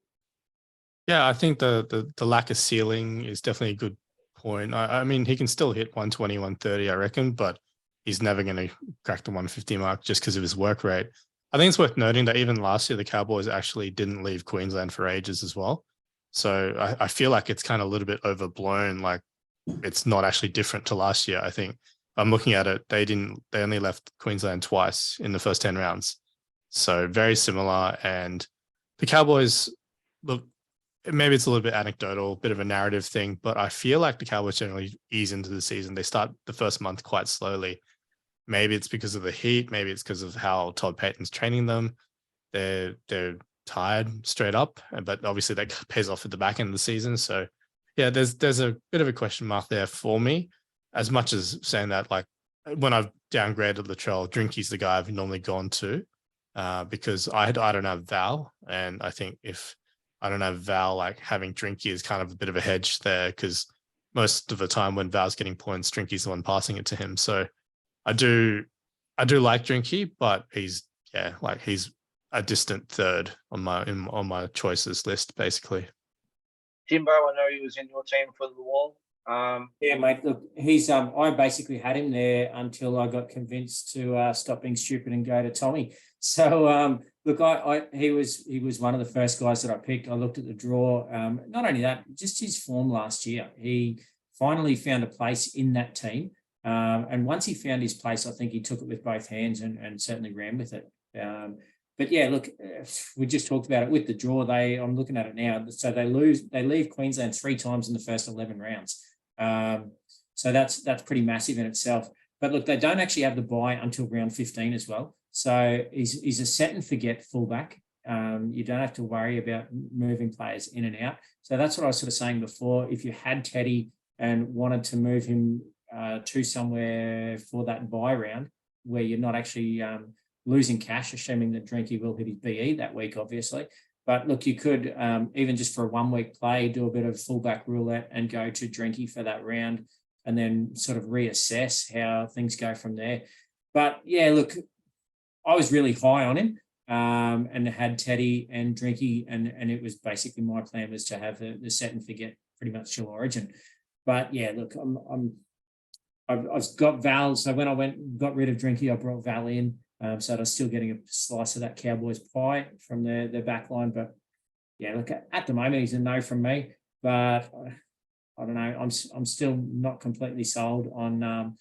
Yeah, I think the lack of ceiling is definitely a good point. I mean, he can still hit 120, 130, I reckon, but he's never going to crack the 150 mark just because of his work rate. I think it's worth noting that even last year, the Cowboys actually didn't leave Queensland for ages as well. So I feel like it's kind of a little bit overblown. Like, it's not actually different to last year. I think I'm looking at it. They only left Queensland twice in the first 10 rounds. So very similar. And the Cowboys, look, maybe it's a little bit anecdotal, bit of a narrative thing, but I feel like the Cowboys generally ease into the season. They start the first month quite slowly. Maybe it's because of the heat. Maybe it's because of how Todd Payton's training them. They're tired straight up, but obviously that pays off at the back end of the season. So yeah, there's a bit of a question mark there for me. As much as saying that, like, when I've downgraded Latrell, Drinky's the guy I've normally gone to because I don't have Val, and I think if I don't have Val, like, having Drinky is kind of a bit of a hedge there, because most of the time when Val's getting points, Drinky's the one passing it to him. So I do like Drinky, but he's a distant third on my choices list, basically. Jimbo, I know he was in your team for a little while. Yeah, mate. Look, he's I basically had him there until I got convinced to stop being stupid and go to Tommy. So look, he was one of the first guys that I picked. I looked at the draw. Not only that, just his form last year. He finally found a place in that team. And once he found his place, I think he took it with both hands and certainly ran with it. But yeah, look, we just talked about it with the draw. I'm looking at it now. So they leave Queensland 3 times in the first 11 rounds. So that's pretty massive in itself. But look, they don't actually have the bye until round 15 as well. So he's a set and forget fullback. You don't have to worry about moving players in and out. So that's what I was sort of saying before. If you had Teddy and wanted to move him to somewhere for that bye round where you're not actually losing cash, assuming that Drinky will hit his BE that week, obviously. But look, you could, even just for a 1-week play, do a bit of fullback roulette and go to Drinky for that round and then sort of reassess how things go from there. But yeah, look, I was really high on him and had Teddy and Drinky, and it was basically my plan was to have the set and forget pretty much till Origin. But yeah, look, I've got Val. So when I got rid of Drinky, I brought Val in. So they're still getting a slice of that Cowboys pie from their back line. But yeah, look, at the moment, he's a no from me. But I don't know. I'm still not completely sold on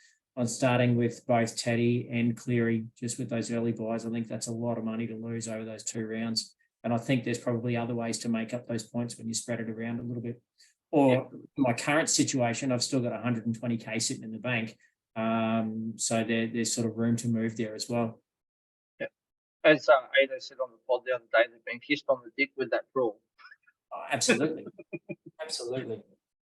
starting with both Teddy and Cleary just with those early buys. I think that's a lot of money to lose over those 2 rounds. And I think there's probably other ways to make up those points when you spread it around a little bit. Or my current situation, I've still got 120K sitting in the bank. So there's sort of room to move there as well. Yeah. As Ada said on the pod the other day, they've been kissed on the dick with that rule. Oh, absolutely. Absolutely.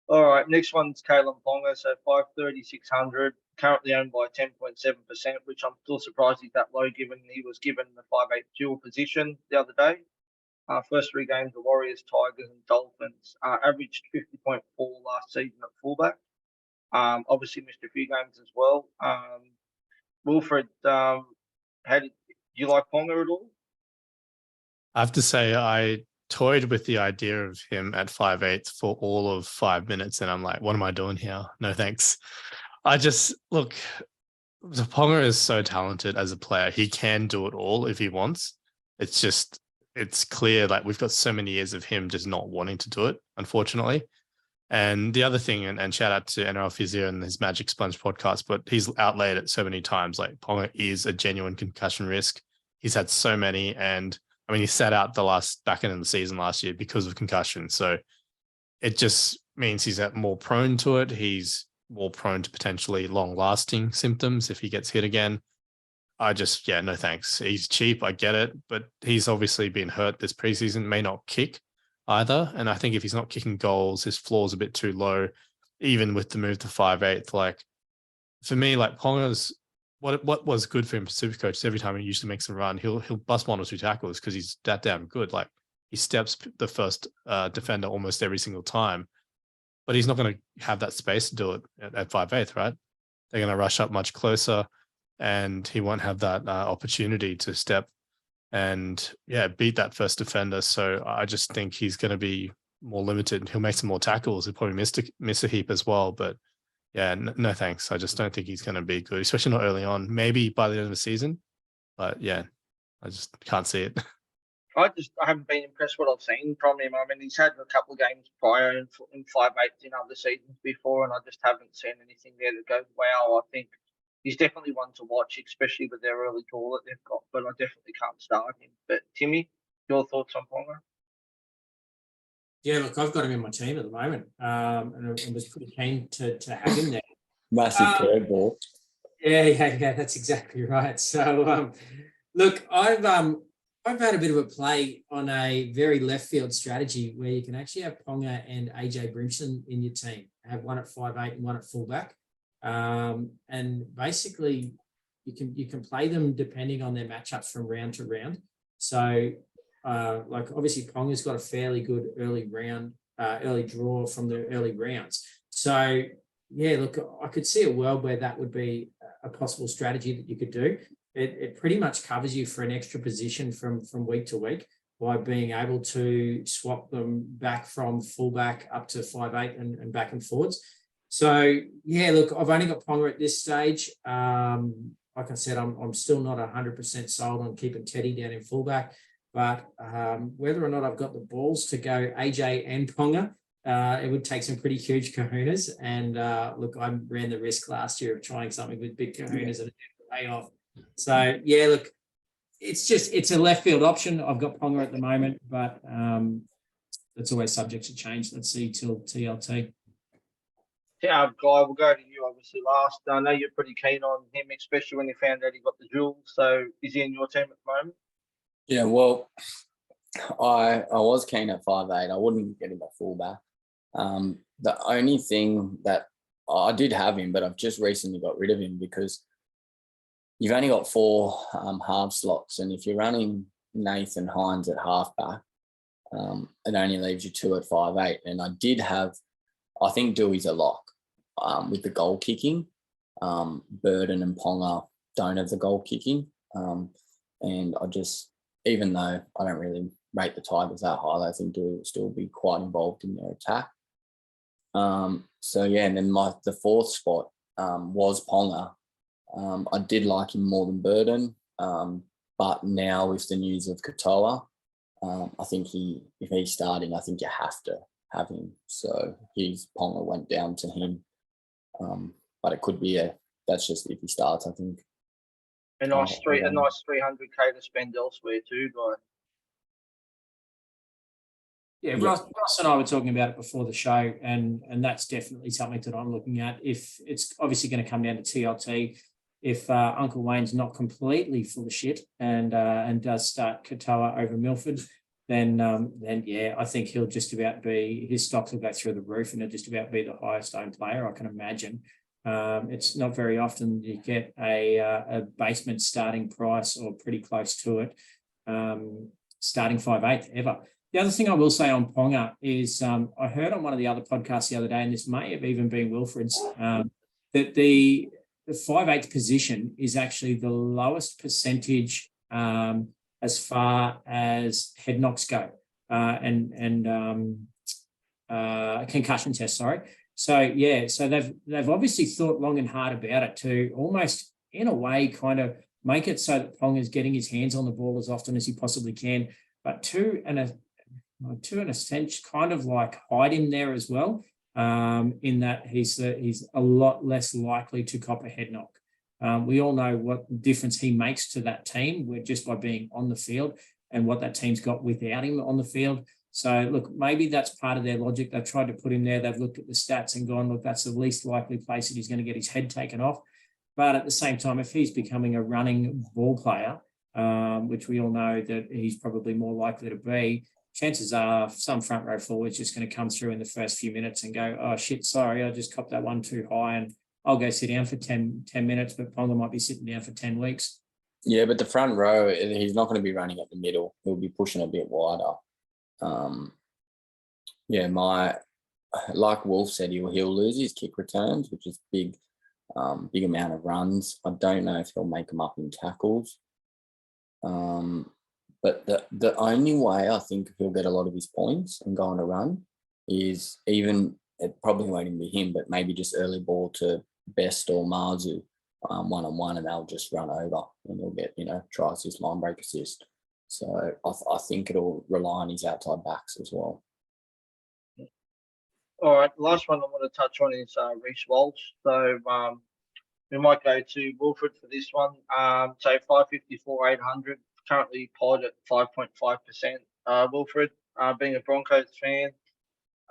All right, next one's Kalen Ponga, so 530, 600, currently owned by 10.7%, which I'm still surprised he's that low given he was given the 5'8" dual position the other day. First 3 games, the Warriors, Tigers and Dolphins averaged 50.4 last season at fullback. Obviously missed a few games as well. Wilfred, do you like Ponga at all? I have to say, I toyed with the idea of him at 5'8" for all of 5 minutes, and I'm like, what am I doing here? No thanks. I just look, Ponga is so talented as a player. He can do it all if he wants. It's clear, like, we've got so many years of him just not wanting to do it, unfortunately. And the other thing, and shout out to NRL Physio and his Magic Sponge podcast, but he's outlaid it so many times. Like, Ponga is a genuine concussion risk. He's had so many, and I mean, he sat out the back end of the season last year because of concussion. So it just means he's more prone to it. He's more prone to potentially long-lasting symptoms if he gets hit again. No thanks. He's cheap, I get it, but he's obviously been hurt this preseason, may not kick either. And I think if he's not kicking goals, his floor's a bit too low, even with the move to 5'8". Like, for me, like, Ponga's what was good for him for Supercoach is every time he usually makes a run, he'll bust 1 or 2 tackles because he's that damn good. Like, he steps the first defender almost every single time, but he's not going to have that space to do it at 5'8", right? They're going to rush up much closer, and he won't have that opportunity to step and beat that first defender. So I just think he's going to be more limited. He'll make some more tackles. He'll probably miss a heap as well, but no thanks. I just don't think he's going to be good, especially not early on. Maybe by the end of the season, but I just can't see it. I haven't been impressed with what I've seen from him. I mean, he's had a couple of games prior in 5'8" in other seasons before, and I just haven't seen anything there that goes, wow. I think he's definitely one to watch, especially with their early draw that they've got, but I definitely can't start him. But Timmy, your thoughts on Ponga? Yeah, look, I've got him in my team at the moment, and I was pretty keen to have him there. Massive curveball. Yeah, that's exactly right. So, look, I've had a bit of a play on a very left field strategy where you can actually have Ponga and AJ Brimson in your team. Have one at 5'8" and one at fullback, and basically you can play them depending on their matchups from round to round. So, like, obviously Ponga's got a fairly good early draw from the early rounds. So look, I could see a world where that would be a possible strategy that you could do. It pretty much covers you for an extra position from week to week by being able to swap them back from fullback up to 5'8" and back and forwards. So look, I've only got Ponga at this stage. Like I said, I'm still not 100% sold on keeping Teddy down in fullback. But whether or not I've got the balls to go AJ and Ponga, it would take some pretty huge kahunas. And look, I ran the risk last year of trying something with big kahunas and it didn't pay off. So, look, it's a left field option. I've got Ponga at the moment, but it's always subject to change. Let's see till TLT. Yeah, Guy, we'll go to you obviously last. I know you're pretty keen on him, especially when you found out he got the duel. So is he in your team at the moment? Yeah, well, I was keen at 5'8". I wouldn't get him at fullback. The only thing that I did have him, but I've just recently got rid of him because you've only got 4 half slots, and if you're running Nathan Hines at halfback, it only leaves you 2 at 5'8". And I think Dewey's a lock with the goal kicking. Burden and Ponga don't have the goal kicking, and even though I don't really rate the Tigers that highly, I think Dewey will still be quite involved in their attack. And then the 4th spot was Ponga. I did like him more than Burden, but now with the news of Katoa, I think if he's starting, I think you have have him. So his Ponga went down to him. But it could be that's just if he starts, I think. A nice 300k to spend elsewhere too, guy. Yeah, Yeah. Ross and I were talking about it before the show, and that's definitely something that I'm looking at. If it's obviously going to come down to TLT, if Uncle Wayne's not completely full of shit and does start Katoa over Milford, then yeah, I think he'll just about be, his stocks will go through the roof, and he'll just about be the highest owned player I can imagine. It's not very often you get a basement starting price or pretty close to it, starting 5/8 ever. The other thing I will say on Ponga is I heard on one of the other podcasts the other day, and this may have even been Wilfred's, that the 5/8 position is actually the lowest percentage as far as head knocks go and concussion tests, sorry. So, yeah, so they've obviously thought long and hard about it to almost, in a way, kind of make it so that Ponga's getting his hands on the ball as often as he possibly can, but to an extent, kind of like hide him there as well, in that he's a lot less likely to cop a head knock. We all know what difference he makes to that team just by being on the field, and what that team's got without him on the field. So, look, maybe that's part of their logic. They've tried to put him there. They've looked at the stats and gone, look, that's the least likely place that he's going to get his head taken off. But at the same time, if he's becoming a running ball player, which we all know that he's probably more likely to be, chances are some front row forward's just going to come through in the first few minutes and go, oh, shit, sorry, I just copped that one too high, and I'll go sit down for 10 minutes, but Ponga might be sitting down for 10 weeks. Yeah, but the front row, he's not going to be running up the middle. He'll be pushing a bit wider. Like Wolf said, he'll lose his kick returns, which is big amount of runs. I don't know if he'll make them up in tackles. But the only way I think he'll get a lot of his points and go on a run is it probably won't even be him, but maybe just early ball to Best or Marzu one-on-one, and they'll just run over and he'll get, try assist, line break assist. So I think it'll rely on his outside backs as well. All right, the last one I want to touch on is Reece Walsh. So we might go to Wilfred for this one. So 554, 800, currently pod at 5.5%. Wilfred, being a Broncos fan,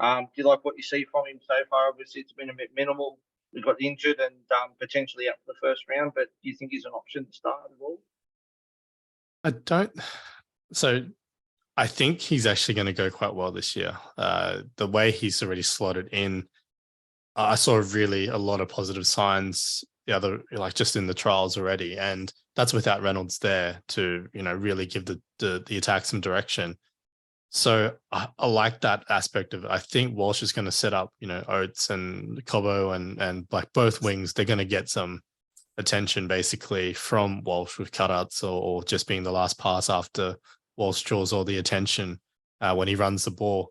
do you like what you see from him so far? Obviously, it's been a bit minimal. We got injured and potentially out for the first round, but do you think he's an option to start at all? I don't. So I think he's actually going to go quite well this year. The way he's already slotted in, I saw really a lot of positive signs just in the trials already. And that's without Reynolds there to, really give the attack some direction. So I like that aspect of it. I think Walsh is going to set up, Oates and Cobbo and like both wings. They're going to get some attention basically from Walsh with cutouts or just being the last pass after Walsh draws all the attention when he runs the ball.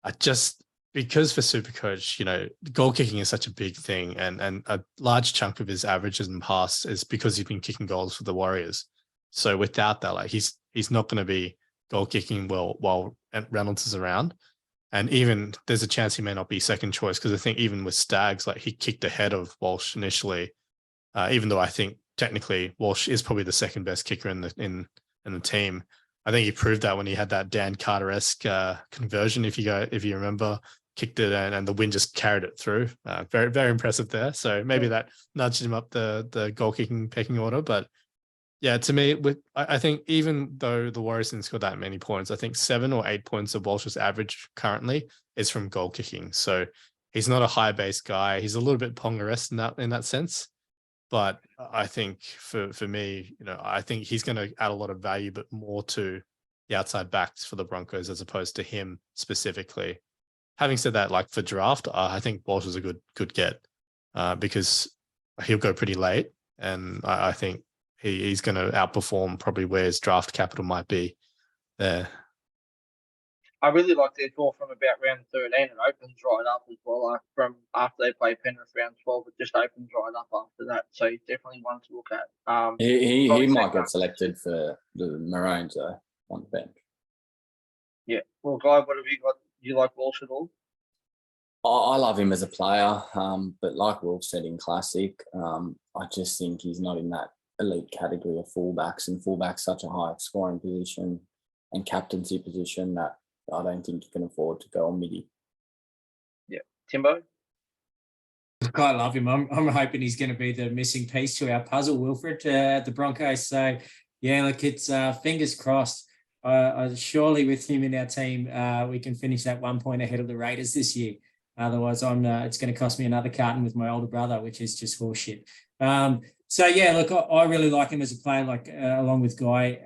Because for Supercoach, goal kicking is such a big thing, and a large chunk of his averages and pass is because he's been kicking goals for the Warriors. So without that, he's not going to be goal kicking well while Reynolds is around. And even there's a chance he may not be second choice, because I think even with Stags, he kicked ahead of Walsh initially, even though I think technically Walsh is probably the second best kicker in the team. I think he proved that when he had that Dan Carter-esque conversion, if you remember, kicked it and the wind just carried it through. Very, very impressive there. So maybe that nudged him up the goal kicking pecking order. But yeah, to me, I think even though the Warriors didn't score that many points, I think 7 or 8 points of Walsh's average currently is from goal kicking. So he's not a high base guy. He's a little bit Ponga-esque in that sense. But I think for me, I think he's going to add a lot of value, but more to the outside backs for the Broncos as opposed to him specifically. Having said that, for draft, I think Walsh is a good get because he'll go pretty late, and I think he's going to outperform probably where his draft capital might be there. I really like their draw from about round 13. It opens right up as well. From after they play Penrith round 12, it just opens right up after that. So he's definitely one to look at. He might get selected for the Maroons though on the bench. Yeah. Well, Guy, what have you got you like Walsh at all? I love him as a player, but like Wolf said in Classic, I just think he's not in that elite category of fullbacks, and fullbacks such a high scoring position and captaincy position that I don't think you can afford to go on midi. Yeah, Timbo. I love him. I'm hoping he's going to be the missing piece to our puzzle, Wilfred, the Broncos. So, yeah, look, it's fingers crossed. Surely with him in our team, we can finish that 1 point ahead of the Raiders this year. Otherwise, it's going to cost me another carton with my older brother, which is just horseshit. So, yeah, look, I really like him as a player, along with Guy.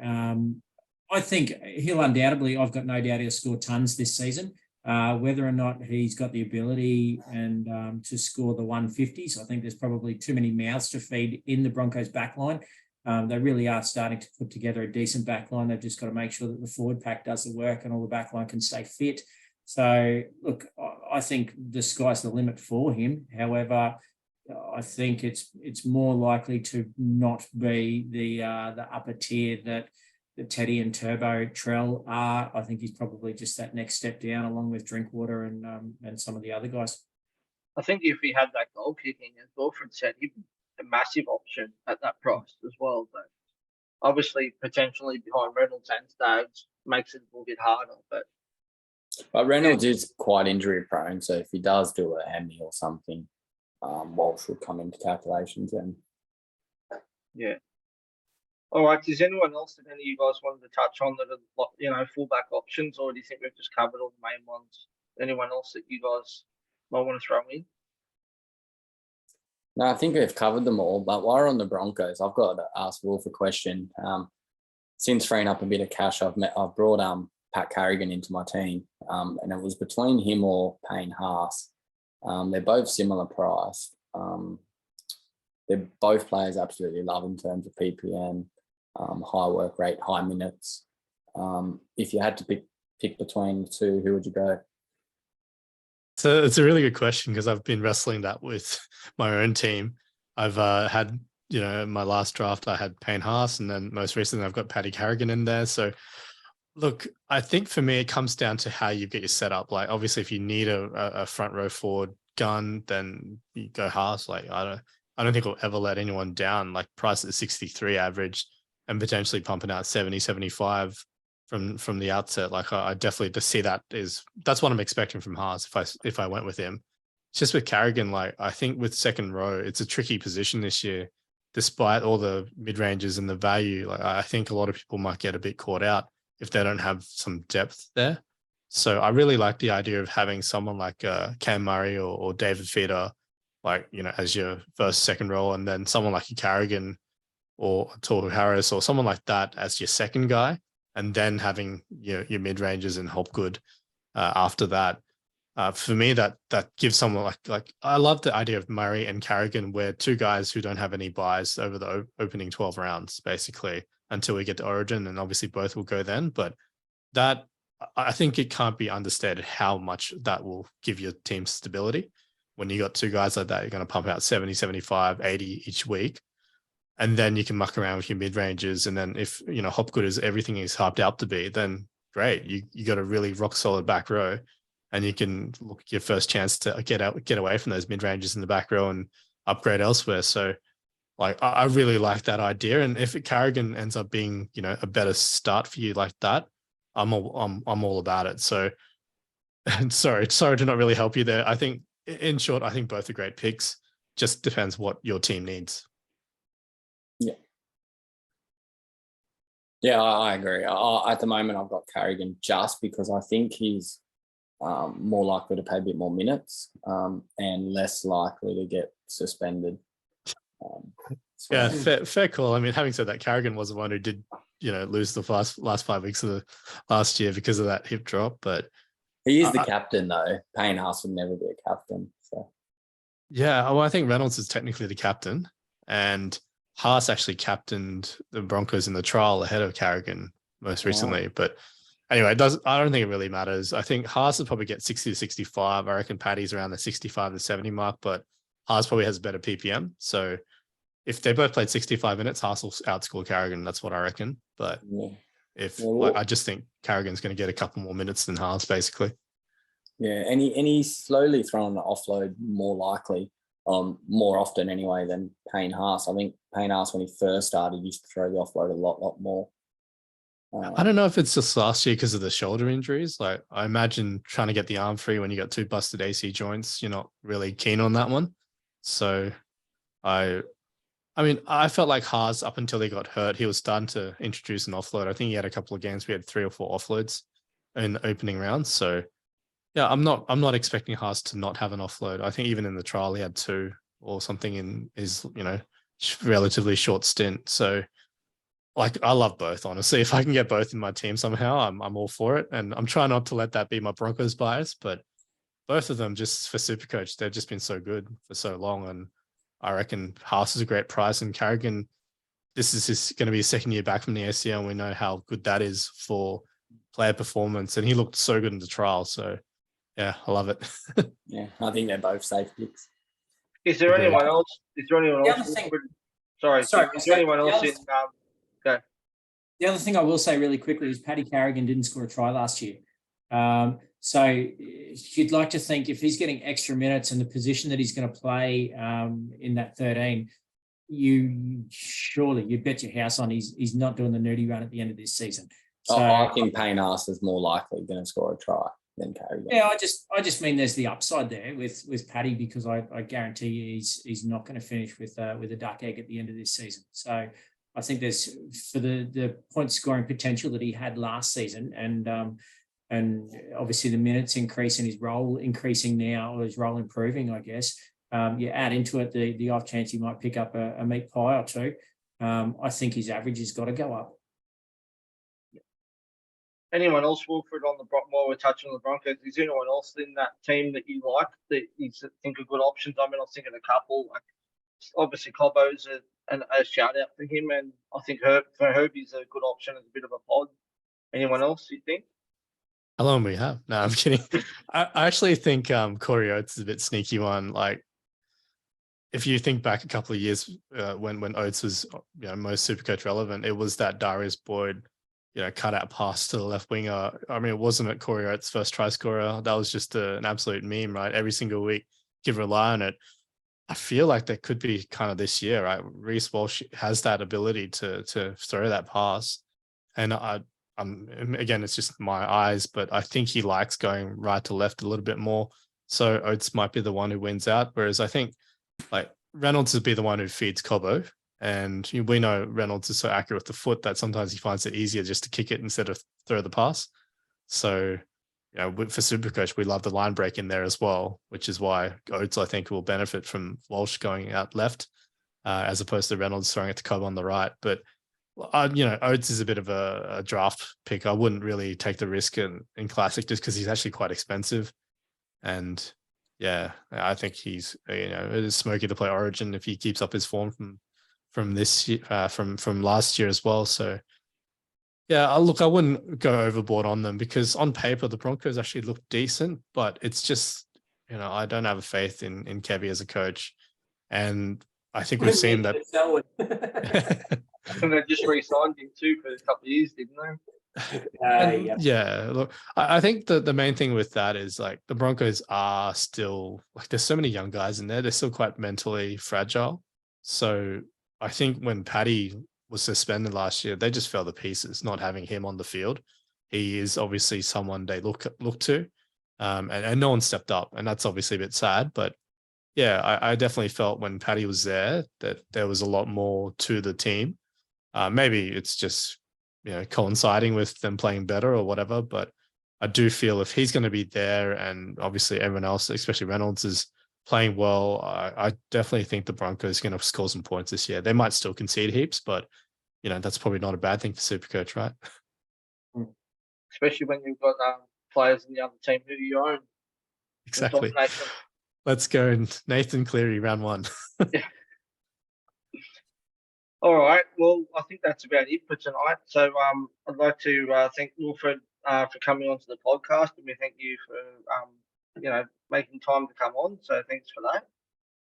I think he'll undoubtedly, I've got no doubt he'll score tons this season. Whether or not he's got the ability and to score the 150s, I think there's probably too many mouths to feed in the Broncos backline. They really are starting to put together a decent backline. They've just got to make sure that the forward pack does the work and all the backline can stay fit. So, look, I think the sky's the limit for him. However, I think it's more likely to not be the upper tier that Teddy and Turbo Trell are. I think he's probably just that next step down, along with Drinkwater and some of the other guys. I think if he had that goal kicking, as Wilfred said, he'd be a massive option at that price as well. But obviously, potentially behind Reynolds and Staggs makes it a little bit harder. But Reynolds is quite injury prone, so if he does do a hemi or something, Walsh would come into calculations then. Yeah. All right. Is anyone else that any of you guys wanted to touch on that are, fullback options, or do you think we've just covered all the main ones? Anyone else that you guys might want to throw in? No, I think we've covered them all. But while we're on the Broncos, I've got to ask Wolf a question. Since freeing up a bit of cash, I've brought Pat Carrigan into my team, and it was between him or Payne Haas. They're both similar price. They're both players I absolutely love in terms of PPM, high work rate, high minutes. If you had to pick between the two, who would you go? So it's a really good question, because I've been wrestling that with my own team. I've had, my last draft, I had Payne Haas, and then most recently I've got Paddy Carrigan in there. So look, I think for me, it comes down to how you get your setup. Like, obviously, if you need a front row forward gun, then you go Haas. Like, I don't think we'll ever let anyone down. Like, price at 63 average and potentially pumping out 70, 75 from the outset. Like, I definitely just see that's what I'm expecting from Haas if I went with him. It's just with Carrigan, like, I think with second row, it's a tricky position this year, despite all the mid ranges and the value. Like, I think a lot of people might get a bit caught out if they don't have some depth there. So I really like the idea of having someone like Cam Murray or David Feeder, like, as your first, second role, and then someone like Carrigan or Tohu Harris or someone like that as your second guy, and then having your mid-ranges and Hopgood after that. For me, that gives someone like I love the idea of Murray and Carrigan, where two guys who don't have any buys over the opening 12 rounds, basically, until we get to Origin, and obviously both will go then. But that, I think it can't be understated how much that will give your team stability. When you got two guys like that, you're going to pump out 70, 75, 80 each week. And then you can muck around with your mid-ranges. And then if, Hopgood is everything he's hyped out to be, then great. You got a really rock solid back row, and you can look at your first chance to get away from those mid-ranges in the back row and upgrade elsewhere. So, like, I really like that idea. And if Carrigan ends up being, a better start for you like that, I'm all about it. So, sorry to not really help you there. I think, in short, I think both are great picks. Just depends what your team needs. Yeah, I agree. At the moment, I've got Carrigan just because I think he's more likely to play a bit more minutes and less likely to get suspended. Yeah, fair call. I mean, having said that, Carrigan was the one who did, lose the last 5 weeks of the last year because of that hip drop. But he is the captain, though. Payne Haas would never be a captain. So yeah, well, I think Reynolds is technically the captain, and Haas actually captained the Broncos in the trial ahead of Carrigan most recently. Oh. But anyway, I don't think it really matters. I think Haas will probably get 60 to 65. I reckon Paddy's around the 65 to 70 mark, but Haas probably has a better PPM. So if they both played 65 minutes, Haas will outscore Carrigan. That's what I reckon. But I just think Carrigan's going to get a couple more minutes than Haas, basically. Yeah, and he's slowly throwing the offload more likely, more often anyway than Payne Haas. I think Payne Haas, when he first started, used to throw the offload a lot more. I don't know if it's just last year because of the shoulder injuries. Like, I imagine trying to get the arm free when you got 2 busted AC joints, you're not really keen on that one. So I mean, I felt like Haas, up until he got hurt, he was starting to introduce an offload. I think he had a couple of games. We had 3 or 4 offloads in the opening round. So yeah, I'm not expecting Haas to not have an offload. I think even in the trial he had 2 or something in his, relatively short stint. So like, I love both, honestly. If I can get both in my team somehow, I'm all for it. And I'm trying not to let that be my Broncos bias, but both of them, just for Supercoach, they've just been so good for so long. And I reckon Haas is a great price, and Carrigan, this is going to be his second year back from the ACL, and we know how good that is for player performance. And he looked so good in the trial. So yeah, I love it. Yeah, I think they're both safe picks. Is there anyone else? Is there anyone The else? other thing- Sorry, Sorry, is there anyone the else other- in? Go. The other thing I will say really quickly is Paddy Carrigan didn't score a try last year. So you'd like to think if he's getting extra minutes and the position that he's going to play in that 13, you'd bet your house on he's not doing the nerdy run at the end of this season. So I think Payne Haas is more likely going to score a try than Carrigan. yeah, I just mean there's the upside there with Paddy, because I guarantee you he's not going to finish with a duck egg at the end of this season. So I think there's, for the point scoring potential that he had last season, and obviously the minutes increase and his role increasing now, or his role improving, I guess. You add into it the off chance he might pick up a meat pie or 2. I think his average has got to go up. Anyone else, Wilfred, on the while we're touching on the Broncos? Is there anyone else in that team that you like that you think are good options? I mean, I was thinking a couple. Like, obviously, Cobbo's a shout out for him, and I think Herbie's a good option as a bit of a pod. Anyone else you think? How long we have? No, I'm kidding. I actually think Corey Oates is a bit sneaky one. Like, if you think back a couple of years when Oates was most Supercoach relevant, it was that Darius Boyd cut out pass to the left winger. I mean, it wasn't at Corey Oates' first try scorer. That was just an absolute meme, right? Every single week, could rely on it. I feel like that could be kind of this year, right? Reece Walsh has that ability to throw that pass. And again, it's just my eyes, but I think he likes going right to left a little bit more. So Oates might be the one who wins out. Whereas I think like Reynolds would be the one who feeds Cobbo. And we know Reynolds is so accurate with the foot that sometimes he finds it easier just to kick it instead of throw the pass. So, for Supercoach, we love the line break in there as well, which is why Oates, I think, will benefit from Walsh going out left as opposed to Reynolds throwing it to Cobb on the right. But, Oates is a bit of a draft pick. I wouldn't really take the risk in Classic just because he's actually quite expensive. And, yeah, I think he's, it is smoky to play Origin if he keeps up his form from this year, from last year as well. So yeah, I wouldn't go overboard on them because on paper the Broncos actually look decent, but it's just I don't have a faith in Kevy as a coach, and I think we've seen that. And they just re-signed him too for a couple of years, didn't they? Yeah, look, I think the main thing with that is like the Broncos are still like there's so many young guys in there. They're still quite mentally fragile. So I think when Paddy was suspended last year, they just fell to pieces, not having him on the field. He is obviously someone they look to, and no one stepped up, and that's obviously a bit sad. But yeah, I definitely felt when Paddy was there that there was a lot more to the team. Maybe it's just coinciding with them playing better or whatever, but I do feel if he's going to be there, and obviously everyone else, especially Reynolds, is playing well, I definitely think the Broncos are going to score some points this year. They might still concede heaps, but that's probably not a bad thing for Supercoach, right? Especially when you've got players in the other team who you own. Exactly. Let's go, Nathan Cleary, round 1. Yeah. All right. Well, I think that's about it for tonight. So I'd like to thank Wilfred for coming onto the podcast, and we thank you for making time to come on. So thanks for that.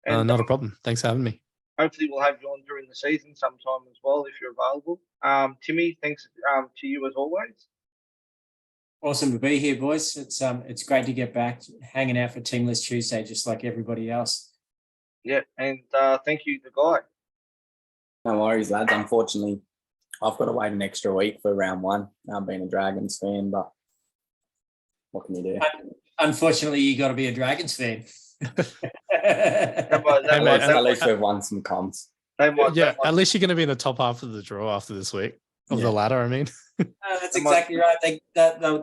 And Not a problem. Thanks for having me. Hopefully we'll have you on during the season sometime as well if you're available. Timmy, thanks to you as always. Awesome to be here, boys. It's great to get back hanging out for Teamless Tuesday, just like everybody else. Yeah, and thank you to Guy. No worries, lads. Unfortunately, I've got to wait an extra week for round one. I'm being a Dragons fan, but what can you do? Unfortunately, you got to be a Dragons fan. That might- Hey, mate, At least we've won some comps. they might- Yeah, they might- at least you're going to be in the top half of the draw after this week of Yeah. the ladder. I mean, That's exactly right.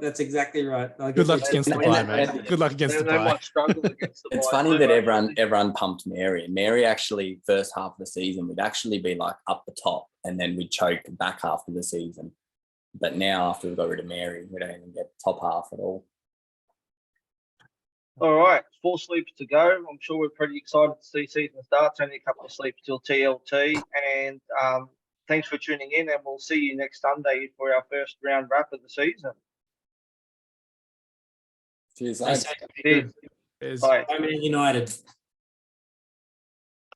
That's exactly right. good luck against the and- buy, and- mate. and- Good luck against they, the they buy. might struggle against the It's Buy. funny They that might- everyone pumped Mary. And Mary actually, first half of the season, we'd actually be like up the top, and then we'd choke the back half of the season. But now, after we've got rid of Mary, we don't even get top half at all. All right, 4 sleeps to go. I'm sure we're pretty excited to see season starts. Only a couple of sleeps till TLT. And thanks for tuning in, and we'll see you next Sunday for our first round wrap of the season. Cheers, lads. Thanks, Cheers. Cheers. Bye. Man United.